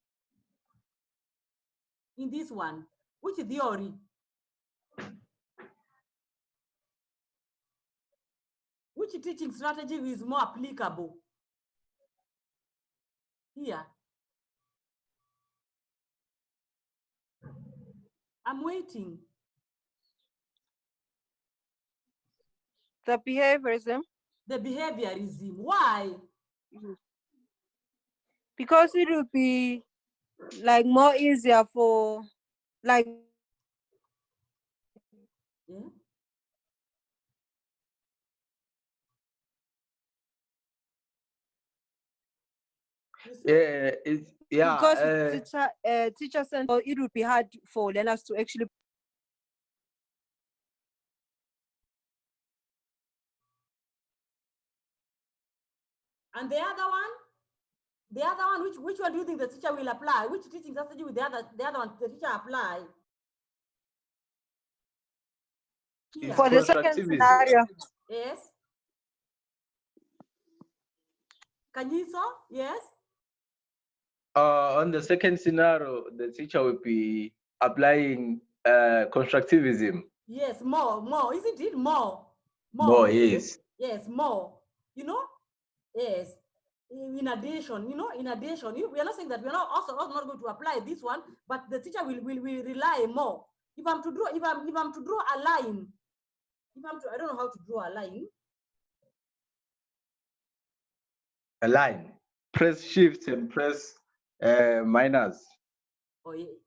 In this one, which theory? Which teaching strategy is more applicable? Here. I'm waiting. The behaviorism. The behaviorism. Why? Because it will be like more easier for like You see? Because it's teacher sent, so it would be hard for learners to actually. And the other one, which one do you think the teacher will apply? Which teaching strategy will the other one the teacher apply? Here. For the second constructivism. scenario, Yes. Kanyiso? Yes. On the second scenario, the teacher will be applying constructivism. Yes, more, isn't it? More. Yes. Yes, more. You know? Yes. In addition, we are not saying that we are not also not going to apply this one, but the teacher will rely more. If I'm to draw a line, I don't know how to draw a line. A line. Press shift and press minus.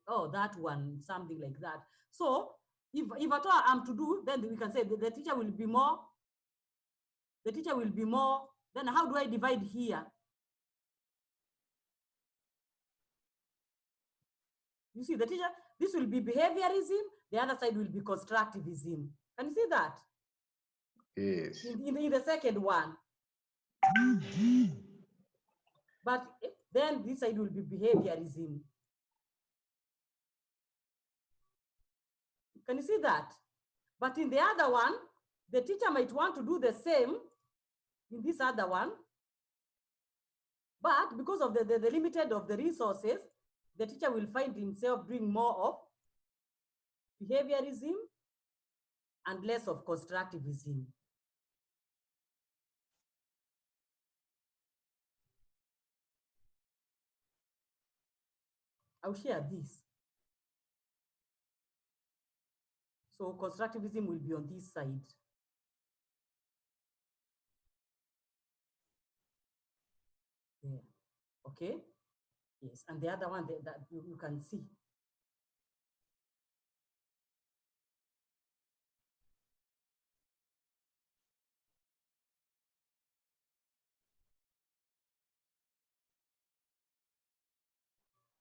Oh, that one, something like that. So if at all I'm to do, then we can say the teacher will be more. The teacher will be more. Then how do I divide here? You see, the teacher, this will be behaviorism. The other side will be constructivism. Can you see that? Yes. In the second one. But then this side will be behaviorism. Can you see that? But in the other one, the teacher might want to do the same in this other one. But because of the limited of the resources, the teacher will find himself doing more of behaviorism and less of constructivism. I'll share this. So constructivism will be on this side. There. Okay. Yes, and the other one that you can see.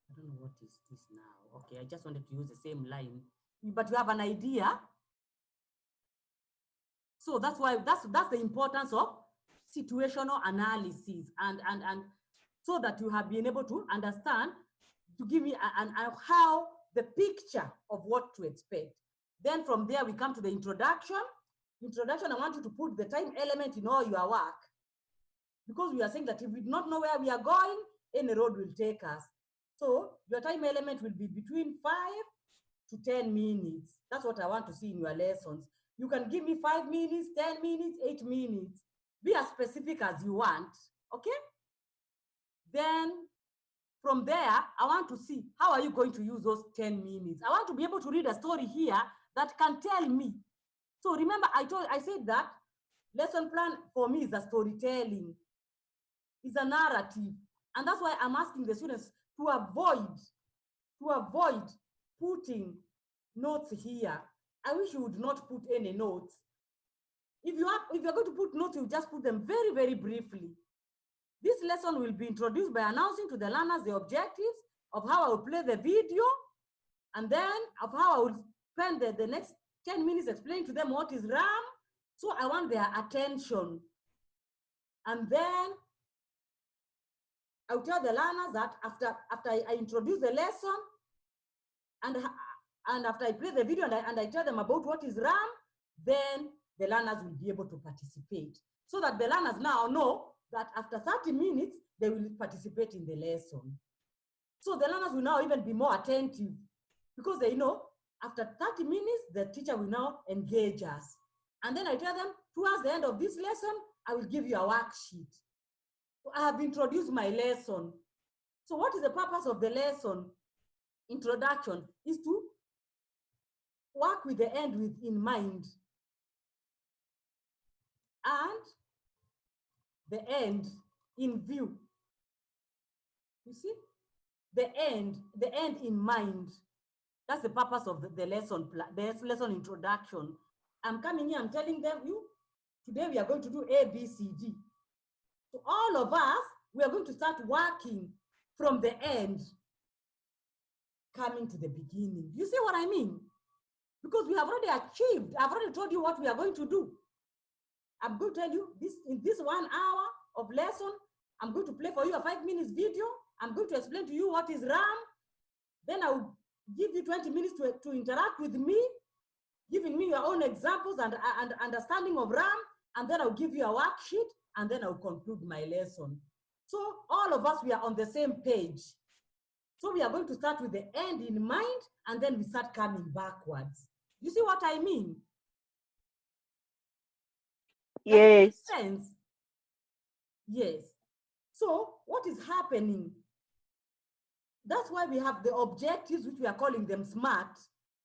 I don't know what is this now. Okay, I just wanted to use the same line, but you have an idea. So that's why that's the importance of situational analysis and so that you have been able to understand, to give me how the picture of what to expect. Then from there we come to the introduction. Introduction, I want you to put the time element in all your work, because we are saying that if we do not know where we are going, any road will take us. So your time element will be between 5 to 10 minutes. That's what I want to see in your lessons. You can give me 5 minutes, 10 minutes, 8 minutes. Be as specific as you want, okay? Then from there, I want to see how are you going to use those 10 minutes. I want to be able to read a story here that can tell me. So remember, I said that lesson plan for me is a storytelling, is a narrative. And that's why I'm asking the students to avoid putting notes here. I wish you would not put any notes. If you're going to put notes, you just put them very, very briefly. This lesson will be introduced by announcing to the learners the objectives of how I will play the video, and then of how I will spend the next 10 minutes explaining to them what is RAM. So I want their attention. And then I'll tell the learners that after I introduce the lesson and after I play the video and I tell them about what is RAM, then the learners will be able to participate. So that the learners now know that after 30 minutes, they will participate in the lesson. So the learners will now even be more attentive, because they know after 30 minutes, the teacher will now engage us. And then I tell them, towards the end of this lesson, I will give you a worksheet. So I have introduced my lesson. So what is the purpose of the lesson? Introduction is to work with the end in mind. And the end in view. You see? The end in mind. That's the purpose of the lesson plan, the lesson introduction. I'm coming here, I'm telling them, today we are going to do A, B, C, D. So all of us we are going to start working from the end, coming to the beginning. You see what I mean? Because we have already achieved, I've already told you what we are going to do. I'm going to tell you this in this 1 hour of lesson. I'm going to play for you a 5 minutes video. I'm going to explain to you what is RAM. Then I'll give you 20 minutes to interact with me, giving me your own examples and understanding of RAM. And then I'll give you a worksheet, and then I'll conclude my lesson. So all of us, we are on the same page. So we are going to start with the end in mind, and then we start coming backwards. You see what I mean? Yes. Does it make sense? Yes. So what is happening? That's why we have the objectives, which we are calling them SMART.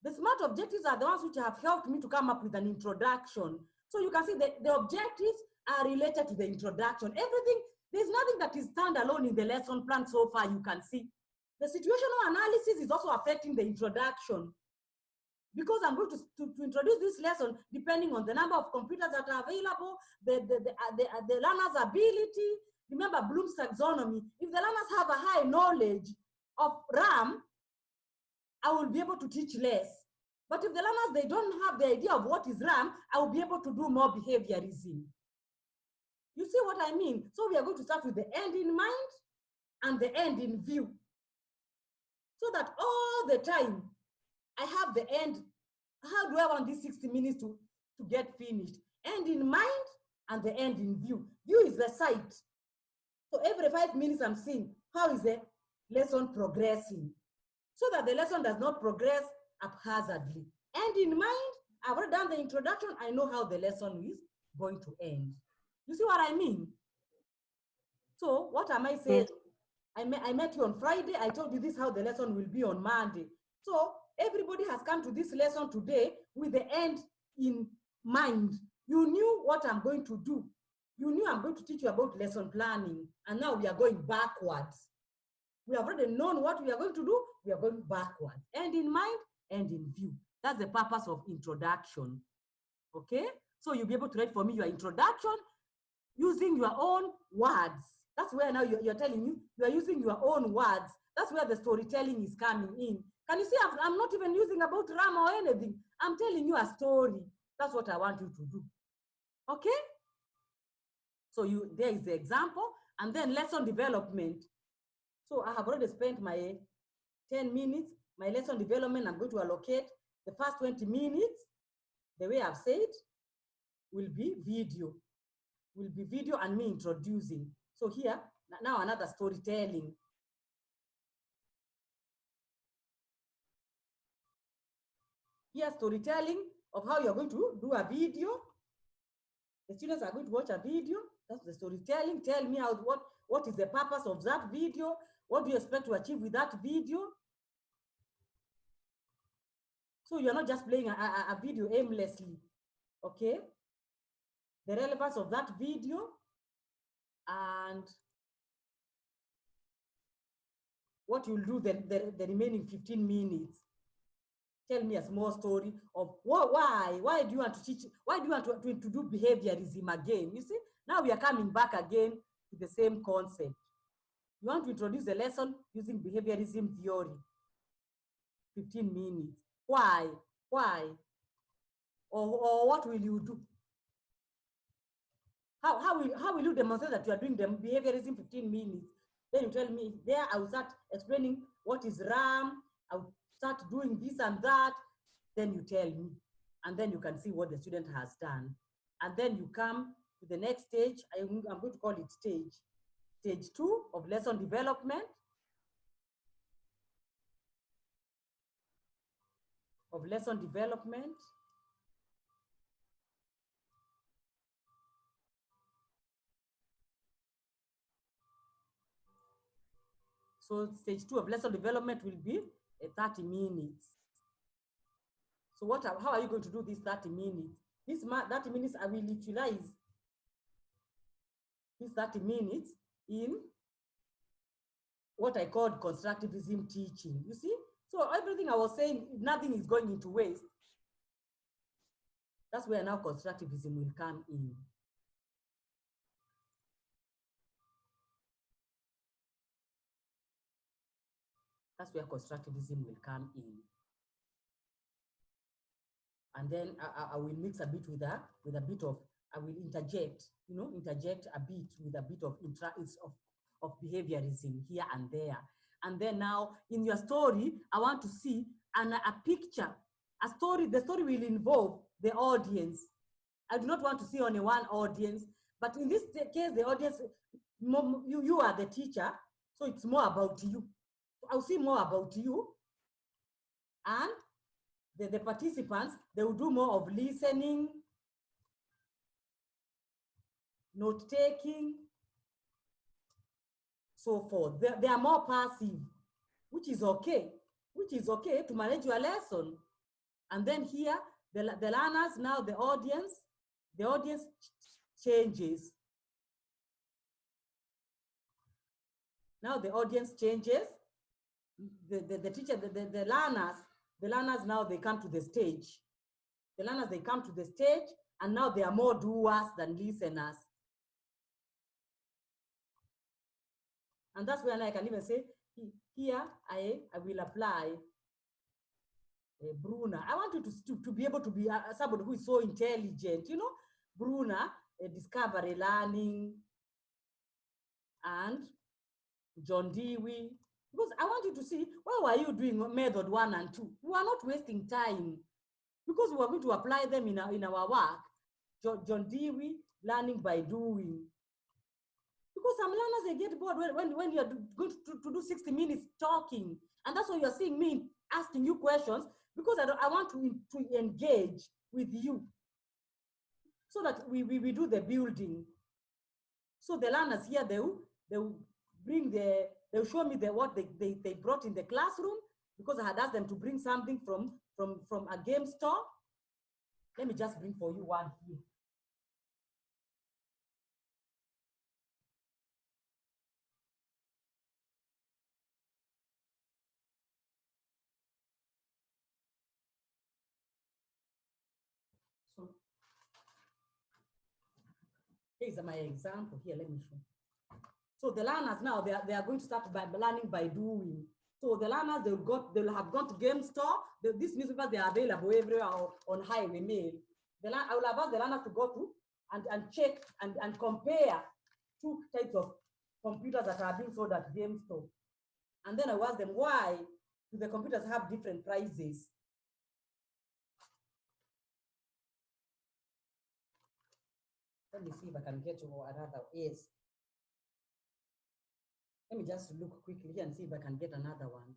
The SMART objectives are the ones which have helped me to come up with an introduction. So you can see that the objectives are related to the introduction. Everything, there's nothing that is standalone in the lesson plan so far, you can see. The situational analysis is also affecting the introduction, because I'm going to introduce this lesson depending on the number of computers that are available, the learner's ability. Remember Bloom's taxonomy. If the learners have a high knowledge of RAM, I will be able to teach less. But if the learners, they don't have the idea of what is RAM, I will be able to do more behaviorism. You see what I mean? So we are going to start with the end in mind and the end in view, so that all the time I have the end. How do I want these 60 minutes to get finished? End in mind and the end in view. View is the sight. So every 5 minutes I'm seeing, how is the lesson progressing? So that the lesson does not progress haphazardly. End in mind, I've already done the introduction. I know how the lesson is going to end. You see what I mean? So what am I saying? I met you on Friday. I told you this is how the lesson will be on Monday. So everybody has come to this lesson today with the end in mind. You knew what I'm going to do. You knew I'm going to teach you about lesson planning. And now we are going backwards. We have already known what we are going to do. We are going backwards. End in mind, end in view. That's the purpose of introduction. Okay? So you'll be able to write for me your introduction using your own words. That's where now you're telling you, you are using your own words. That's where the storytelling is coming in. Can you see, I'm not even using about RAM or anything. I'm telling you a story. That's what I want you to do. Okay? So there is the example, and then lesson development. So I have already spent my 10 minutes. My lesson development, I'm going to allocate the first 20 minutes, the way I've said, will be video. Will be video and me introducing. So here, now another storytelling. Here, storytelling of how you're going to do a video. The students are going to watch a video. That's the storytelling. Tell me what is the purpose of that video? What do you expect to achieve with that video? So you're not just playing a video aimlessly, okay? The relevance of that video and what you'll do the remaining 15 minutes. Tell me a small story of why do you want to teach, why do you want to do behaviorism again? You see, now we are coming back again to the same concept. You want to introduce the lesson using behaviorism theory. 15 minutes. Why? Or what will you do? How will you demonstrate that you are doing the behaviorism 15 minutes? Then you tell me, there I will start explaining what is RAM, I will start doing this and that, then you tell me. And then you can see what the student has done. And then you come to the next stage. I'm going to call it stage 2 of lesson development. So stage 2 of lesson development will be 30 minutes. So how are you going to do this 30 minutes? This 30 minutes, I will utilize these 30 minutes in what I called constructivism teaching. You see? So everything I was saying, nothing is going into waste. That's where now constructivism will come in. That's where constructivism will come in. And then I will mix a bit with a bit of, I will interject, interject a bit with a bit of behaviorism here and there. And then now in your story, I want to see a picture, a story. The story will involve the audience. I do not want to see only one audience, but in this case, the audience, you are the teacher, so it's more about you. I'll see more about you, and the participants, they will do more of listening, note-taking, so forth. They are more passive, which is okay to manage your lesson. And then here, the learners, now the audience changes. Now the audience changes. The teacher, the learners now they come to the stage. The learners, they come to the stage, and now they are more doers than listeners. And that's when I can even say, here I will apply Bruna. I want you to be able to be somebody who is so intelligent, Bruna, discovery learning, and John Dewey. Because I want you to see, why were you doing method 1 and 2? We are not wasting time, because we are going to apply them in our work. John Dewey, learning by doing. Because some learners, they get bored when you are going to do 60 minutes talking. And that's why you're seeing me asking you questions, because I want to engage with you, so that we do the building. So the learners here, they'll show me what they brought in the classroom, because I had asked them to bring something from a game store. Let me just bring for you one here. So here's my example here. Let me show. So the learners now, they are going to start by learning by doing. So the learners, they'll have gone to game store. These newspapers, they are available everywhere on highway mail. I will have asked the learners to go to and check and compare 2 types of computers that are being sold at game store. And then I will ask them, why do the computers have different prices? Let me see if I can get another. Yes. Let me just look quickly here and see if I can get another one.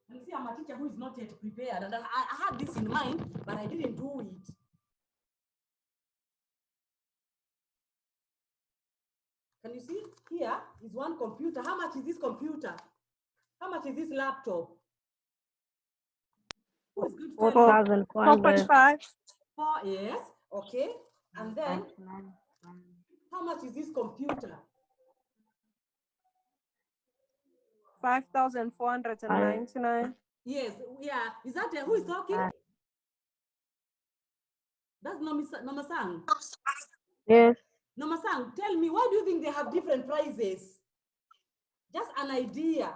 You see, I'm a teacher who is not yet prepared, and I had this in mind, but I didn't do it. Can you see? Here is one computer. How much is this computer? How much is this laptop? Who is going to tell me? 4,400. 4.5. 4, yes, okay. And then, how much is this computer? 5,499. Yes, yeah. Is that who is talking? That's Nomasang. Yes. Nomasang, tell me, why do you think they have different prices? Just an idea.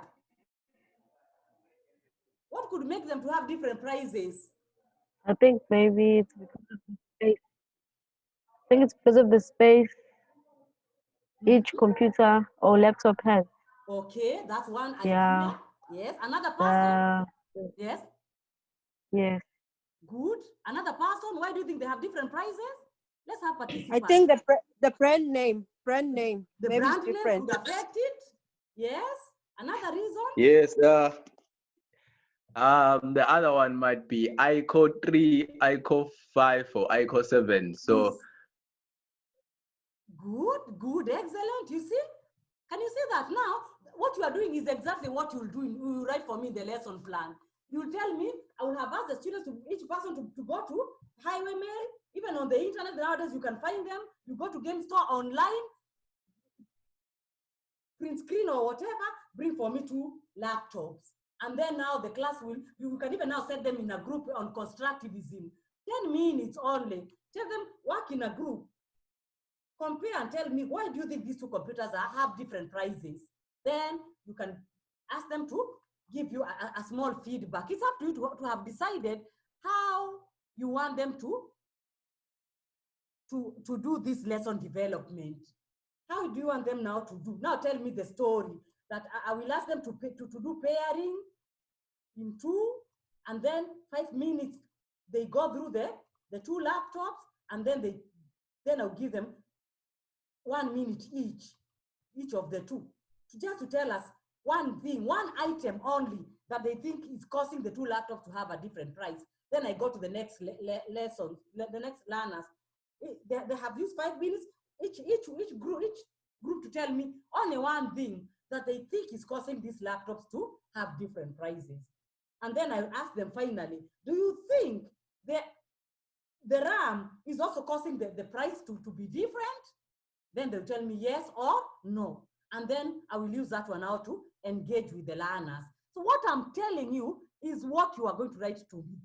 What could make them to have different prices? I think maybe it's because of the space. I think it's because of the space each computer or laptop has. Okay, that's one idea. Yeah. Yes, another person. Yes. Yes. Good. Another person. Why do you think they have different prices? Let's have participants. I think the brand name. The maybe brand it's name different. could affect it. Yes. Another reason. Yes. The other one might be ICO 3, ICO 5, or ICO 7. So Good, excellent. You see? Can you see that now? What you are doing is exactly what you'll do. You will write for me in the lesson plan. You'll tell me, I will have asked the students, each person to go to Highway Mail, even on the internet, nowadays you can find them. You go to Game Store online, print screen or whatever, bring for me 2 laptops. And then now the class will, you can even now set them in a group on constructivism. 10 minutes only. Tell them, work in a group. Compare and tell me, why do you think these 2 computers have different prices? Then you can ask them to give you a small feedback. It's up to you to have decided how you want them to do this lesson development. How do you want them now to do? Now tell me the story that I will ask them to do pairing in 2, and then 5 minutes they go through the 2 laptops, and then I'll give them 1 minute each of the 2, just to tell us one thing, one item only that they think is causing the 2 laptops to have a different price. Then I go to the next lesson, the next learners. They have used 5 minutes each group to tell me only one thing that they think is causing these laptops to have different prices. And then I ask them finally, do you think the RAM is also causing the price to be different? Then they'll tell me yes or no. And then I will use that one out to engage with the learners. So what I'm telling you is what you are going to write to me.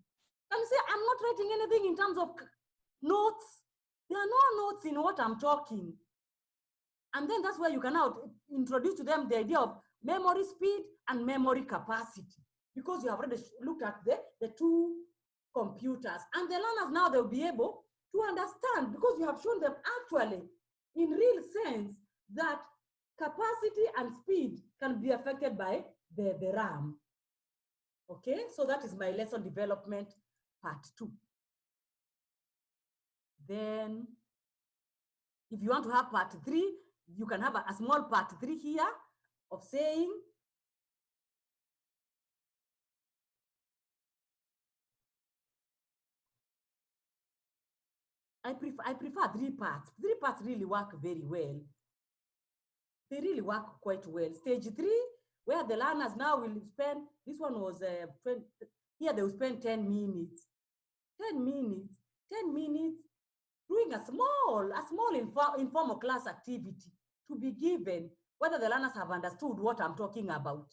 And say, I'm not writing anything in terms of notes. There are no notes in what I'm talking. And then that's where you can now introduce to them the idea of memory speed and memory capacity, because you have already looked at the 2 computers. And the learners now, they'll be able to understand, because you have shown them actually in real sense that capacity and speed can be affected by the RAM. Okay, so that is my lesson development part 2. Then if you want to have part 3, you can have a small part 3 here of saying, I prefer 3 parts. 3 parts really work very well. They really work quite well. Stage 3, where the learners now will spend, this one was 20, here they will spend 10 minutes. 10 minutes doing a small informal class activity to be given, whether the learners have understood what I'm talking about.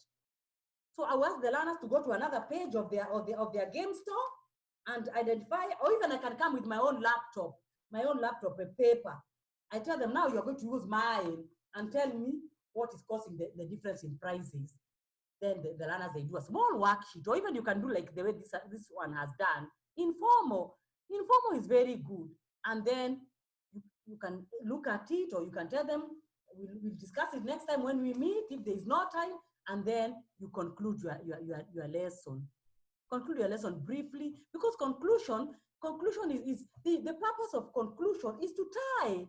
So I will ask the learners to go to another page of their game store and identify, or even I can come with my own laptop, a paper. I tell them, now you're going to use mine and tell me what is causing the difference in prices. Then the learners, they do a small worksheet, or even you can do like the way this one has done. Informal is very good. And then you can look at it, or you can tell them, we'll discuss it next time when we meet, if there is no time, and then you conclude your lesson. Conclude your lesson briefly, because conclusion is the purpose of conclusion is to tie.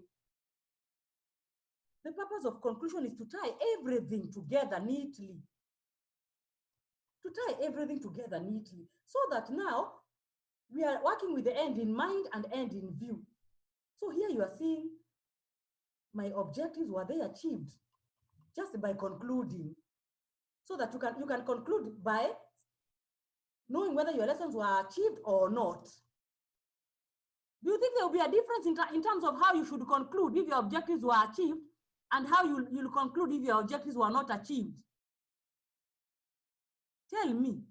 The purpose of conclusion is to tie everything together neatly. To tie everything together neatly, so that now we are working with the end in mind and end in view. So here you are seeing my objectives, were they achieved just by concluding, so that you can conclude by knowing whether your lessons were achieved or not. Do you think there will be a difference in terms of how you should conclude if your objectives were achieved, and how you'll conclude if your objectives were not achieved? Tell me.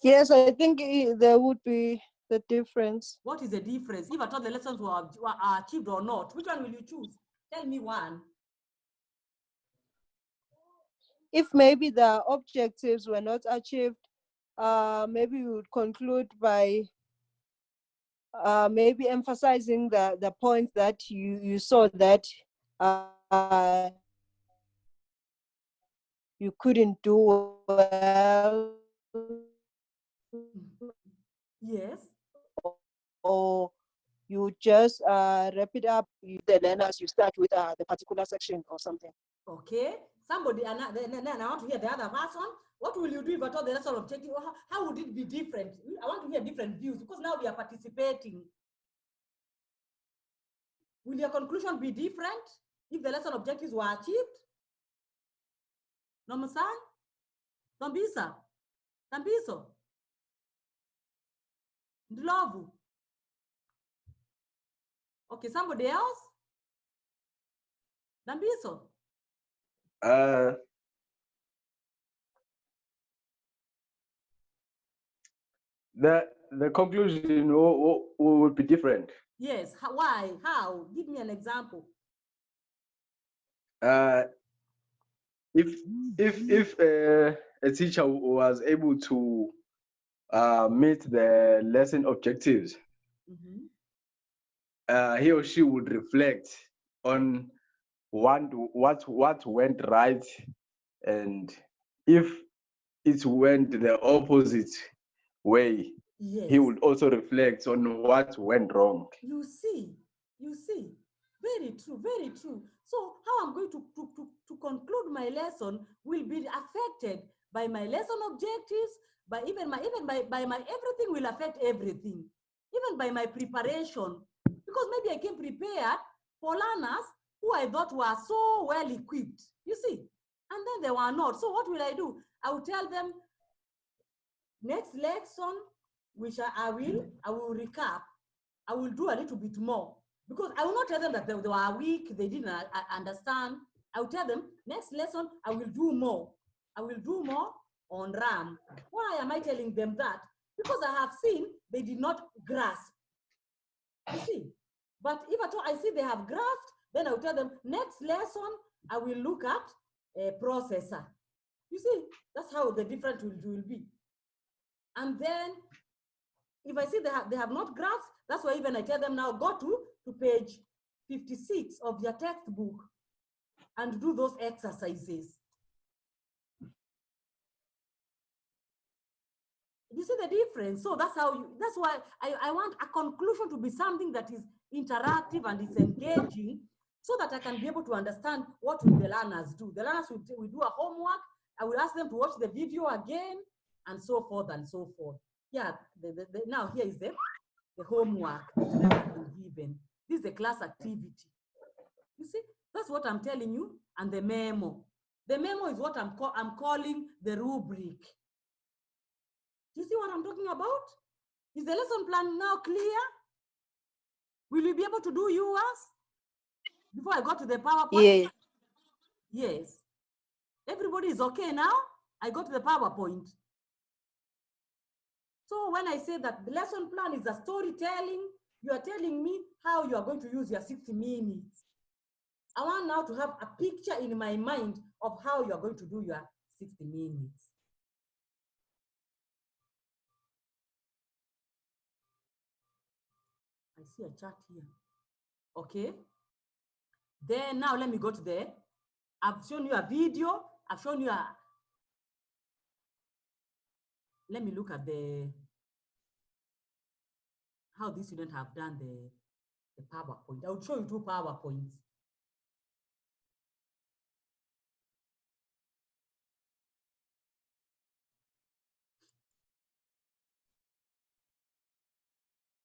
Yes, I think there would be the difference. What is the difference? If at all the lessons were achieved or not, which one will you choose? Tell me one. If maybe the objectives were not achieved, maybe we would conclude by maybe emphasizing the points that you saw that you couldn't do well. Yes. Or you just wrap it up, the learners, you start with the particular section or something. Okay. Somebody, then I want to hear the other person. What will you do if at all the lesson objective? How would it be different? I want to hear different views, because now we are participating. Will your conclusion be different if the lesson objectives were achieved? Nomusan? Tombisa? Tambiso? Ndlovu? Okay, somebody else? Tambiso? The conclusion would be different. Yes. Why? How? Give me an example. If a teacher was able to meet the lesson objectives, he or she would reflect on what went right, and if it went the opposite way, Yes. he would also reflect on what went wrong. You see, very true, very true. So how I'm going to conclude my lesson will be affected by my lesson objectives, by by my everything will affect everything, even by my preparation, because maybe I came prepared for learners who I thought were so well equipped, you see, and then they were not. So what will I do? I will tell them next lesson, which I will recap. I will do a little bit more, because I will not tell them that they were weak, they didn't understand. I will tell them next lesson, I will do more. I will do more on RAM. Why am I telling them that? Because I have seen they did not grasp. You see? But if at all I see they have grasped, then I will tell them next lesson, I will look at a processor. You see? That's how the difference will be. And then if I see they have not grasped, that's why even I tell them now, go to page 56 of your textbook and do those exercises. You see the difference? So that's why I want a conclusion to be something that is interactive and is engaging, so that I can be able to understand what will the learners do. The learners will do a homework. I will ask them to watch the video again, and so forth and so forth. Yeah, now here is the homework the students have been given. This is the class activity. You see, that's what I'm telling you. And the memo. The memo is what I'm calling the rubric. Do you see what I'm talking about? Is the lesson plan now clear? Will you be able to do yours before I go to the PowerPoint? Yes. Yes. Everybody is okay now? I go to the PowerPoint. So when I say that the lesson plan is a storytelling, you are telling me how you are going to use your 60 minutes. I want now to have a picture in my mind of how you are going to do your 60 minutes. I see a chart here. Okay. Then now let me go to I've shown you a video. I've shown you let me look at how these students have done the PowerPoint. I will show you 2 PowerPoints.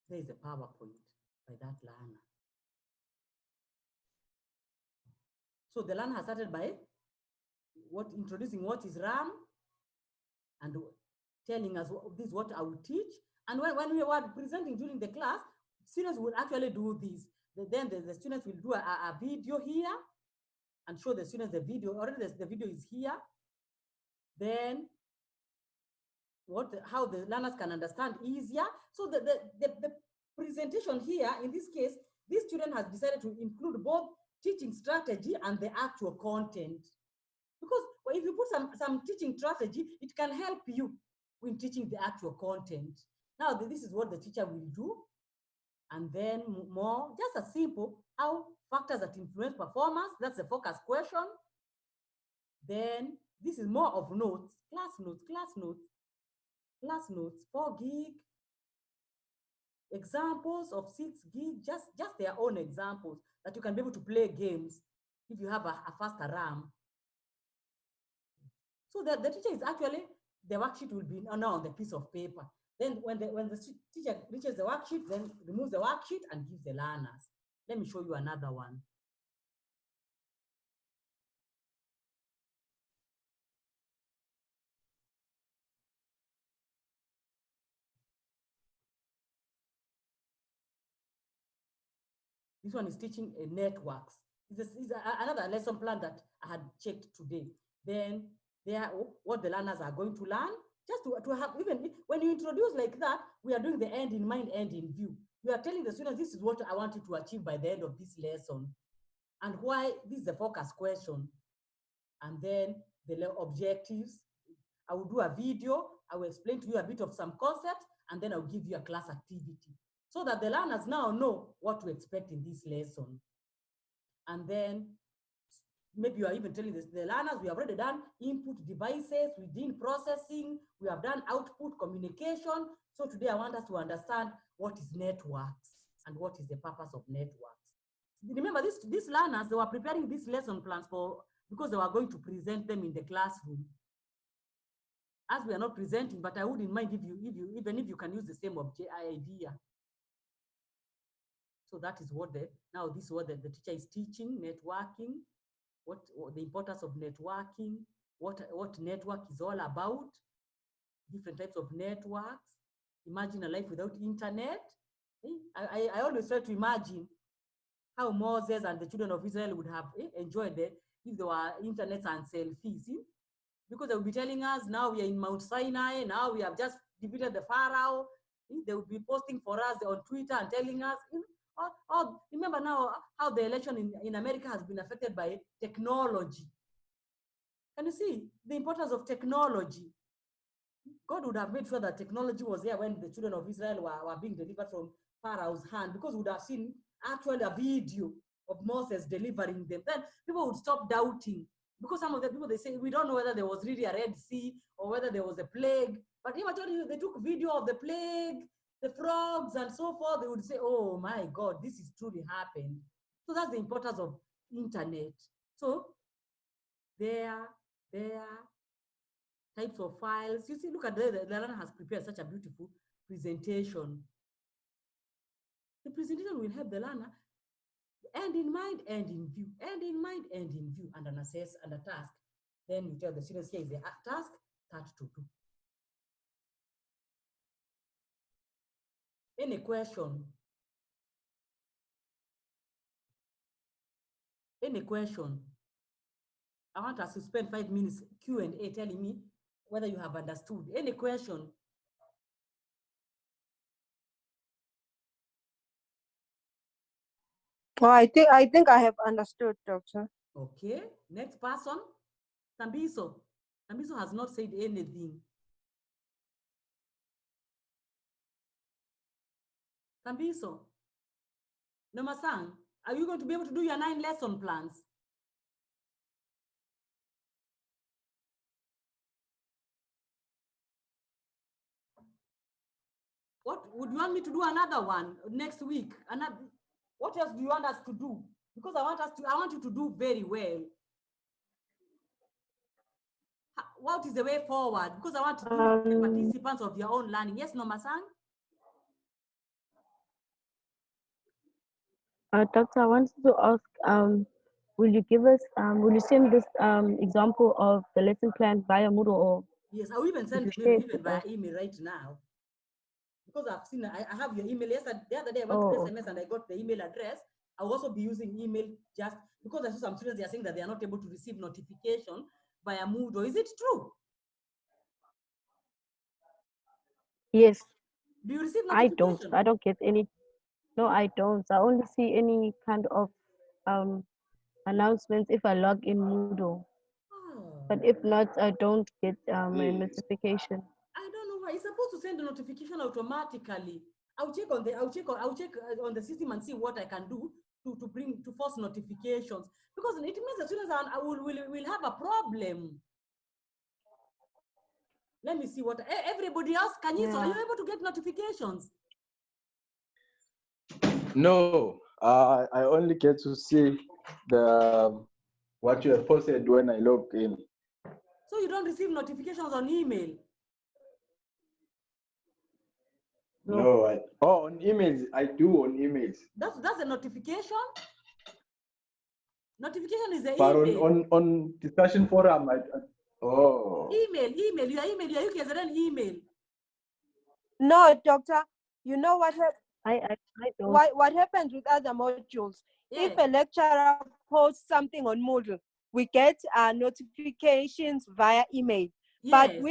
There is a PowerPoint by that learner. So the learner has started by introducing what is RAM and telling us this is what I will teach. And when we were presenting during the class, students will actually do this. Then the students will do a video here and show the students the video. Already the video is here. Then how the learners can understand easier. So the presentation here, in this case, this student has decided to include both teaching strategy and the actual content. Because if you put some teaching strategy, it can help you when teaching the actual content. Now, this is what the teacher will do. And then more, just a simple, how factors that influence performance, that's the focus question. Then this is more of notes, class notes, 4 gig, examples of 6 gig, just their own examples that you can be able to play games if you have a faster RAM. So the teacher is actually, the worksheet will be now on the piece of paper. Then when the teacher reaches the worksheet, then removes the worksheet and gives the learners. Let me show you another one. This one is teaching networks. It's another lesson plan that I had checked today. Then there, what the learners are going to learn, just to have, even when you introduce like that, we are doing the end in mind, end in view. We are telling the students, this is what I want you to achieve by the end of this lesson. And why, this is the focus question. And then the objectives. I will do a video, I will explain to you a bit of some concepts, and then I'll give you a class activity, so that the learners now know what to expect in this lesson. And then maybe you are even telling the learners, we have already done input devices, we did processing, we have done output communication. So today I want us to understand what is networks and what is the purpose of networks. Remember, these learners, they were preparing these lesson plans because they were going to present them in the classroom. As we are not presenting, but I wouldn't mind even if you can use the same idea. So that is what this is what the teacher is teaching: networking, what the importance of networking, what network is all about, different types of networks. Imagine a life without internet. I always try to imagine how Moses and the children of Israel would have enjoyed it if there were internets and selfies. Because they will be telling us, now we are in Mount Sinai, now we have just defeated the Pharaoh. They will be posting for us on Twitter and telling us, remember now how the election in America has been affected by technology. Can you see the importance of technology? God would have made sure that technology was there when the children of Israel were being delivered from Pharaoh's hand, because we would have seen actually a video of Moses delivering them. Then people would stop doubting. Because some of the people, they say, we don't know whether there was really a Red Sea or whether there was a plague. But if I told you they took video of the plague, the frogs and so forth, they would say, oh my God, this is truly happened. So that's the importance of internet. So there types of files. You see, look at the learner has prepared such a beautiful presentation. The presentation will help the learner end in mind, end in view, end in mind, end in view, and an assess and a task. Then you tell the students, here is the task, start to do. Any question? Any question? I want us to spend 5 minutes Q&A telling me whether you have understood. Any question? Oh, I think I have understood, Doctor. Okay, next person. Tambiso. Tambiso has not said anything. Tambiso. Nomasang, are you going to be able to do your 9 lesson plans? What would you want me to do another one next week? What else do you want us to do? Because I want you to do very well. What is the way forward? Because I want to be the participants of your own learning. Yes, Nomasang? Doctor, I wanted to ask, will you send this example of the lesson plan via Moodle, or? Yes, I'll even send it maybe even via email right now. Because I've seen, I have your email. Yesterday, the other day I went to SMS and I got the email address. I'll also be using email just because I saw some students, they are saying that they are not able to receive notification via Moodle. Is it true? Yes. Do you receive notification? I don't get any. No, I don't. I only see any kind of announcements if I log in Moodle. Oh. But if not, I don't get a notification. I don't know why. It's supposed to send a notification automatically. I'll check on the system and see what I can do to force notifications, because it means the students will have a problem. Let me see what everybody else can you. So are you able to get notifications? No, I only get to see what you have posted when I log in. So you don't receive notifications on email? No, on emails, I do on emails. That's a notification. Notification is the But email. on discussion forum, Email, you can email. No, doctor, you know what I don't. what happens with other modules? Yeah. If a lecturer posts something on Moodle, we get notifications via email. Yes. But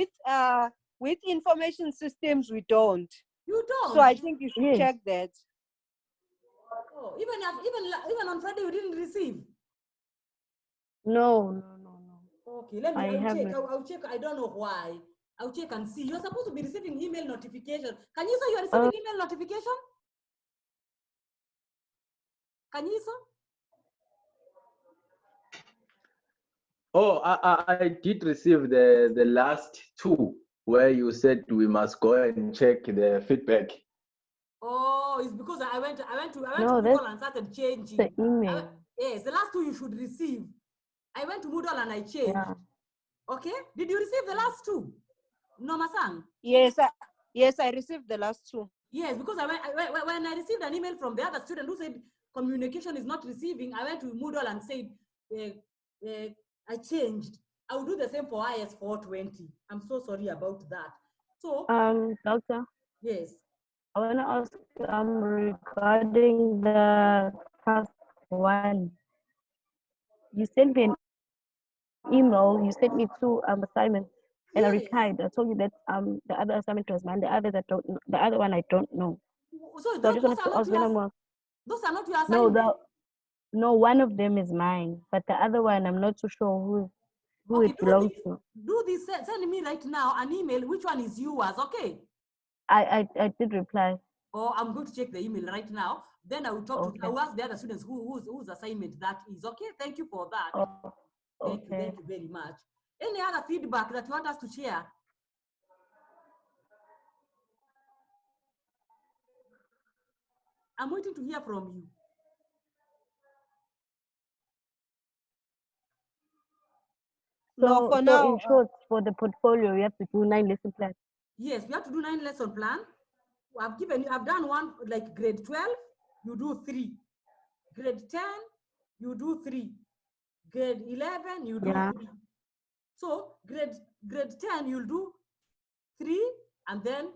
with information systems, we don't. You don't. So I think you should Yes. check that. Oh, even on Friday you didn't receive. No. Okay, let me. I I'll check. haven't. I'll check. I don't know why. I'll check and see. You're supposed to be receiving email notification. Can you say you are receiving email notification? Can you say? Oh, I did receive the last two where you said we must go and check the feedback. Oh, it's because I went to No, Moodle and started changing. The email. Yes, the last two you should receive. I went to Moodle and I changed. Yeah. Okay, did you receive the last two? No, Masang. Yes, I received the last two. Yes, because when I received an email from the other student who said communication is not receiving, I went to Moodle and said, I changed. I will do the same for IS 420. I'm so sorry about that. So, Doctor, yes. I want to ask regarding the task one. You sent me an email. You sent me two assignments, and I Yes. replied. I told you that the other assignment was mine. The other one I don't know. So So I just wanted to ask when I'm. Those are not your No, assignments. no, one of them is mine, but the other one I'm not too sure who Okay, it belongs to. do this. Send me right now an email. Which one is yours? Okay. I did reply. Or I'm going to check the email right now. Then I will talk Okay. to. I will ask the other students whose assignment that is. Okay. Thank you for that. Oh, okay. Thank you very much. Any other feedback that you want us to share? I'm waiting to hear from you. No, for So now. in short, for the portfolio, you have to do 9 lesson plans. Yes, we have to do 9 lesson plan. I've done one like grade 12, you do 3. Grade 10, you do 3. Grade 11, you do 3. So grade 10, you'll do 3, and then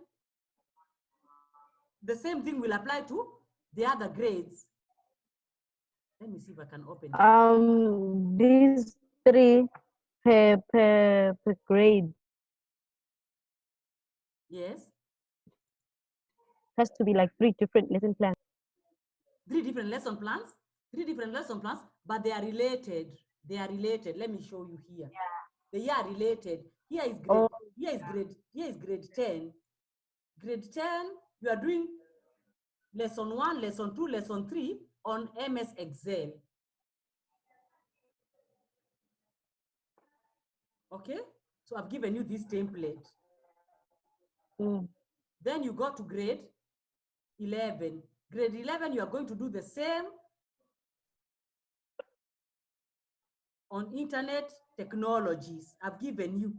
the same thing will apply to the other grades. Let me see if I can open it. These 3 per grade. Yes. Has to be like 3 different lesson plans. 3 different lesson plans. 3 different lesson plans, but they are related. They are related. Let me show you here. They are related. Here is grade 10. Grade 10, you are doing lesson 1, lesson 2, lesson 3 on MS Excel. Okay? So I've given you this template. Then you go to grade 11. Grade 11, you are going to do the same on internet technologies. I've given you.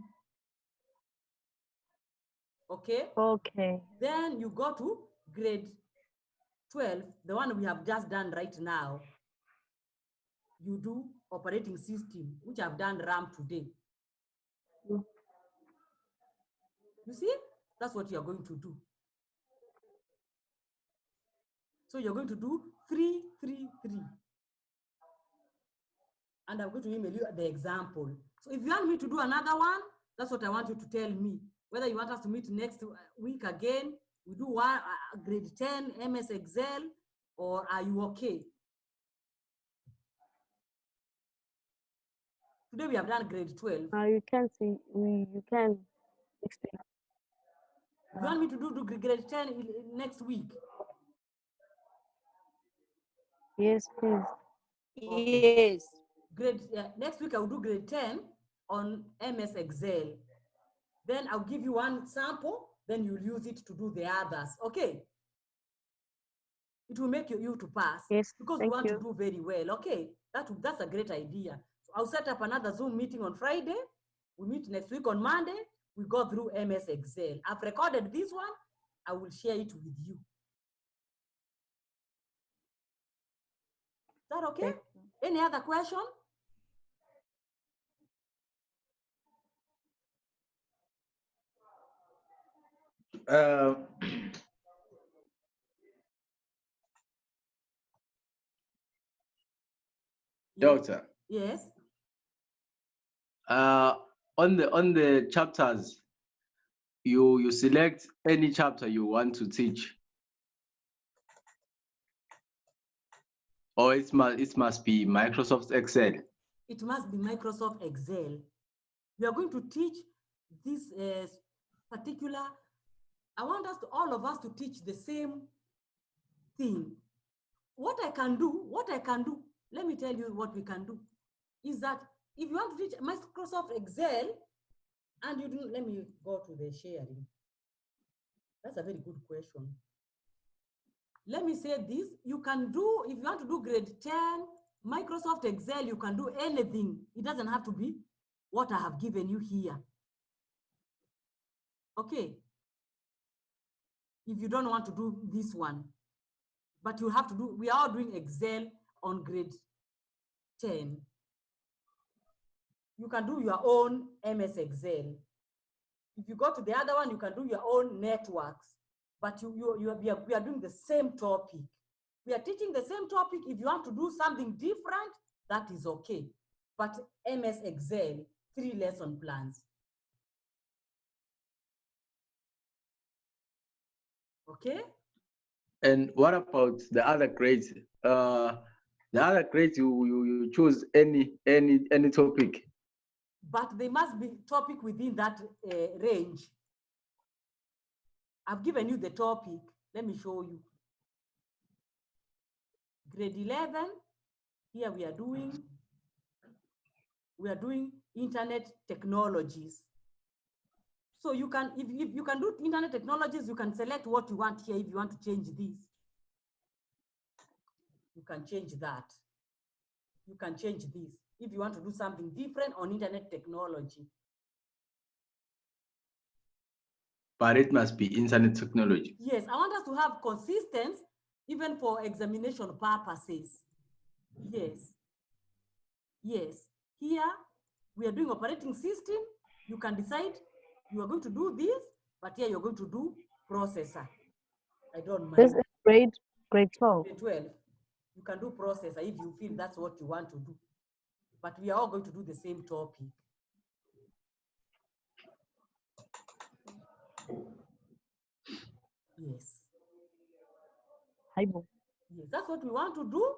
Okay? Okay. Then you go to grade 12, the one we have just done right now. You do operating system, which I've done RAM today. You see? That's what you're going to do. So you're going to do 3, 3, 3. And I'm going to email you the example. So if you want me to do another one, that's what I want you to tell me. Whether you want us to meet next week again, we do one grade 10 MS Excel, or are you okay? Today we have done grade 12. You can see, you can explain. You want me to do grade 10 next week? Yes, please. Okay. Yes. Next week I'll do grade 10 on MS Excel. Then I'll give you one sample, then you'll use it to do the others. Okay? It will make you to pass. Yes, because we want to do very well. Okay? That's a great idea. So I'll set up another Zoom meeting on Friday. We meet next week on Monday. We go through MS Excel. I've recorded this one. I will share it with you. Is that okay? Any other question? Uh, Doctor. Yes. On the chapters, you select any chapter you want to teach, or it must be Microsoft Excel. It must be Microsoft Excel. We are going to teach this particular. I want us to, all of us, to teach the same thing. What I can do, let me tell you what we can do, is that if you want to teach Microsoft Excel, and you do, let me go to the sharing. That's a very good question. Let me say this, you can do, if you want to do grade 10, Microsoft Excel, you can do anything. It doesn't have to be what I have given you here. Okay. If you don't want to do this one, but you have to do, we are all doing Excel on grade 10. You can do your own MS Excel. If you go to the other one, you can do your own networks, but we are doing the same topic. We are teaching the same topic. If you want to do something different, that is okay. But MS Excel, 3 lesson plans. Okay? And what about the other grades? The other grades, you choose any topic. But they must be topic within that range. I've given you the topic. Let me show you. Grade 11, here we are doing internet technologies. So you can, if you can do internet technologies, you can select what you want here. If you want to change this, you can change that. You can change this if you want to do something different on internet technology. But it must be internet technology. Yes, I want us to have consistency even for examination purposes. Yes. Yes. Here, we are doing operating system. You can decide you are going to do this, but here you're going to do processor. I don't mind. This is grade 12. Grade 12. You can do processor if you feel that's what you want to do. But we are all going to do the same topic. Yes. Yes, that's what we want to do.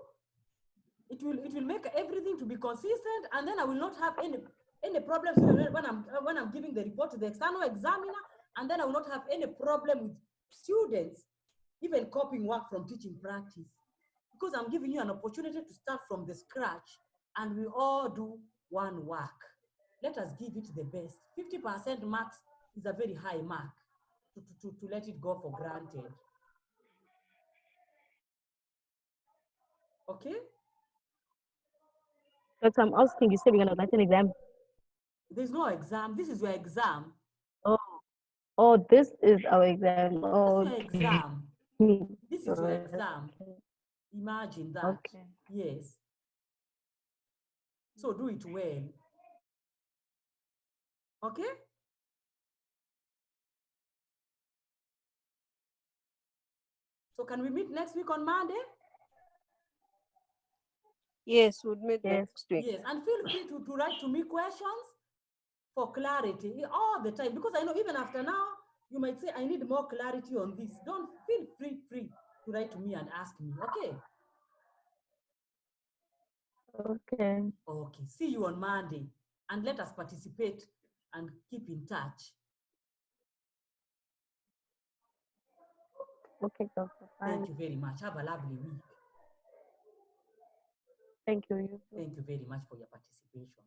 It will make everything to be consistent, and then I will not have any problems when I'm giving the report to the external examiner, and then I will not have any problem with students even copying work from teaching practice, because I'm giving you an opportunity to start from the scratch, and we all do one work. Let us give it the best. 50% marks is a very high mark to let it go for granted. Okay? But I'm asking, you said we're going to write an exam. There's no exam. This is your exam. Oh, this is our exam. Oh, That's your exam. This is your exam. Imagine that. Okay. Yes. So do it well. Okay? So can we meet next week on Monday? Yes, we'll meet Yes. next week. Yes, and feel free to write to me questions for clarity all the time, because I know even after now, you might say, I need more clarity on this. Don't feel free to write to me and ask me, okay? Okay. Okay, see you on Monday, and let us participate and keep in touch. Okay, Doctor. Thank you very much. Have a lovely week. Thank you. Thank you very much for your participation.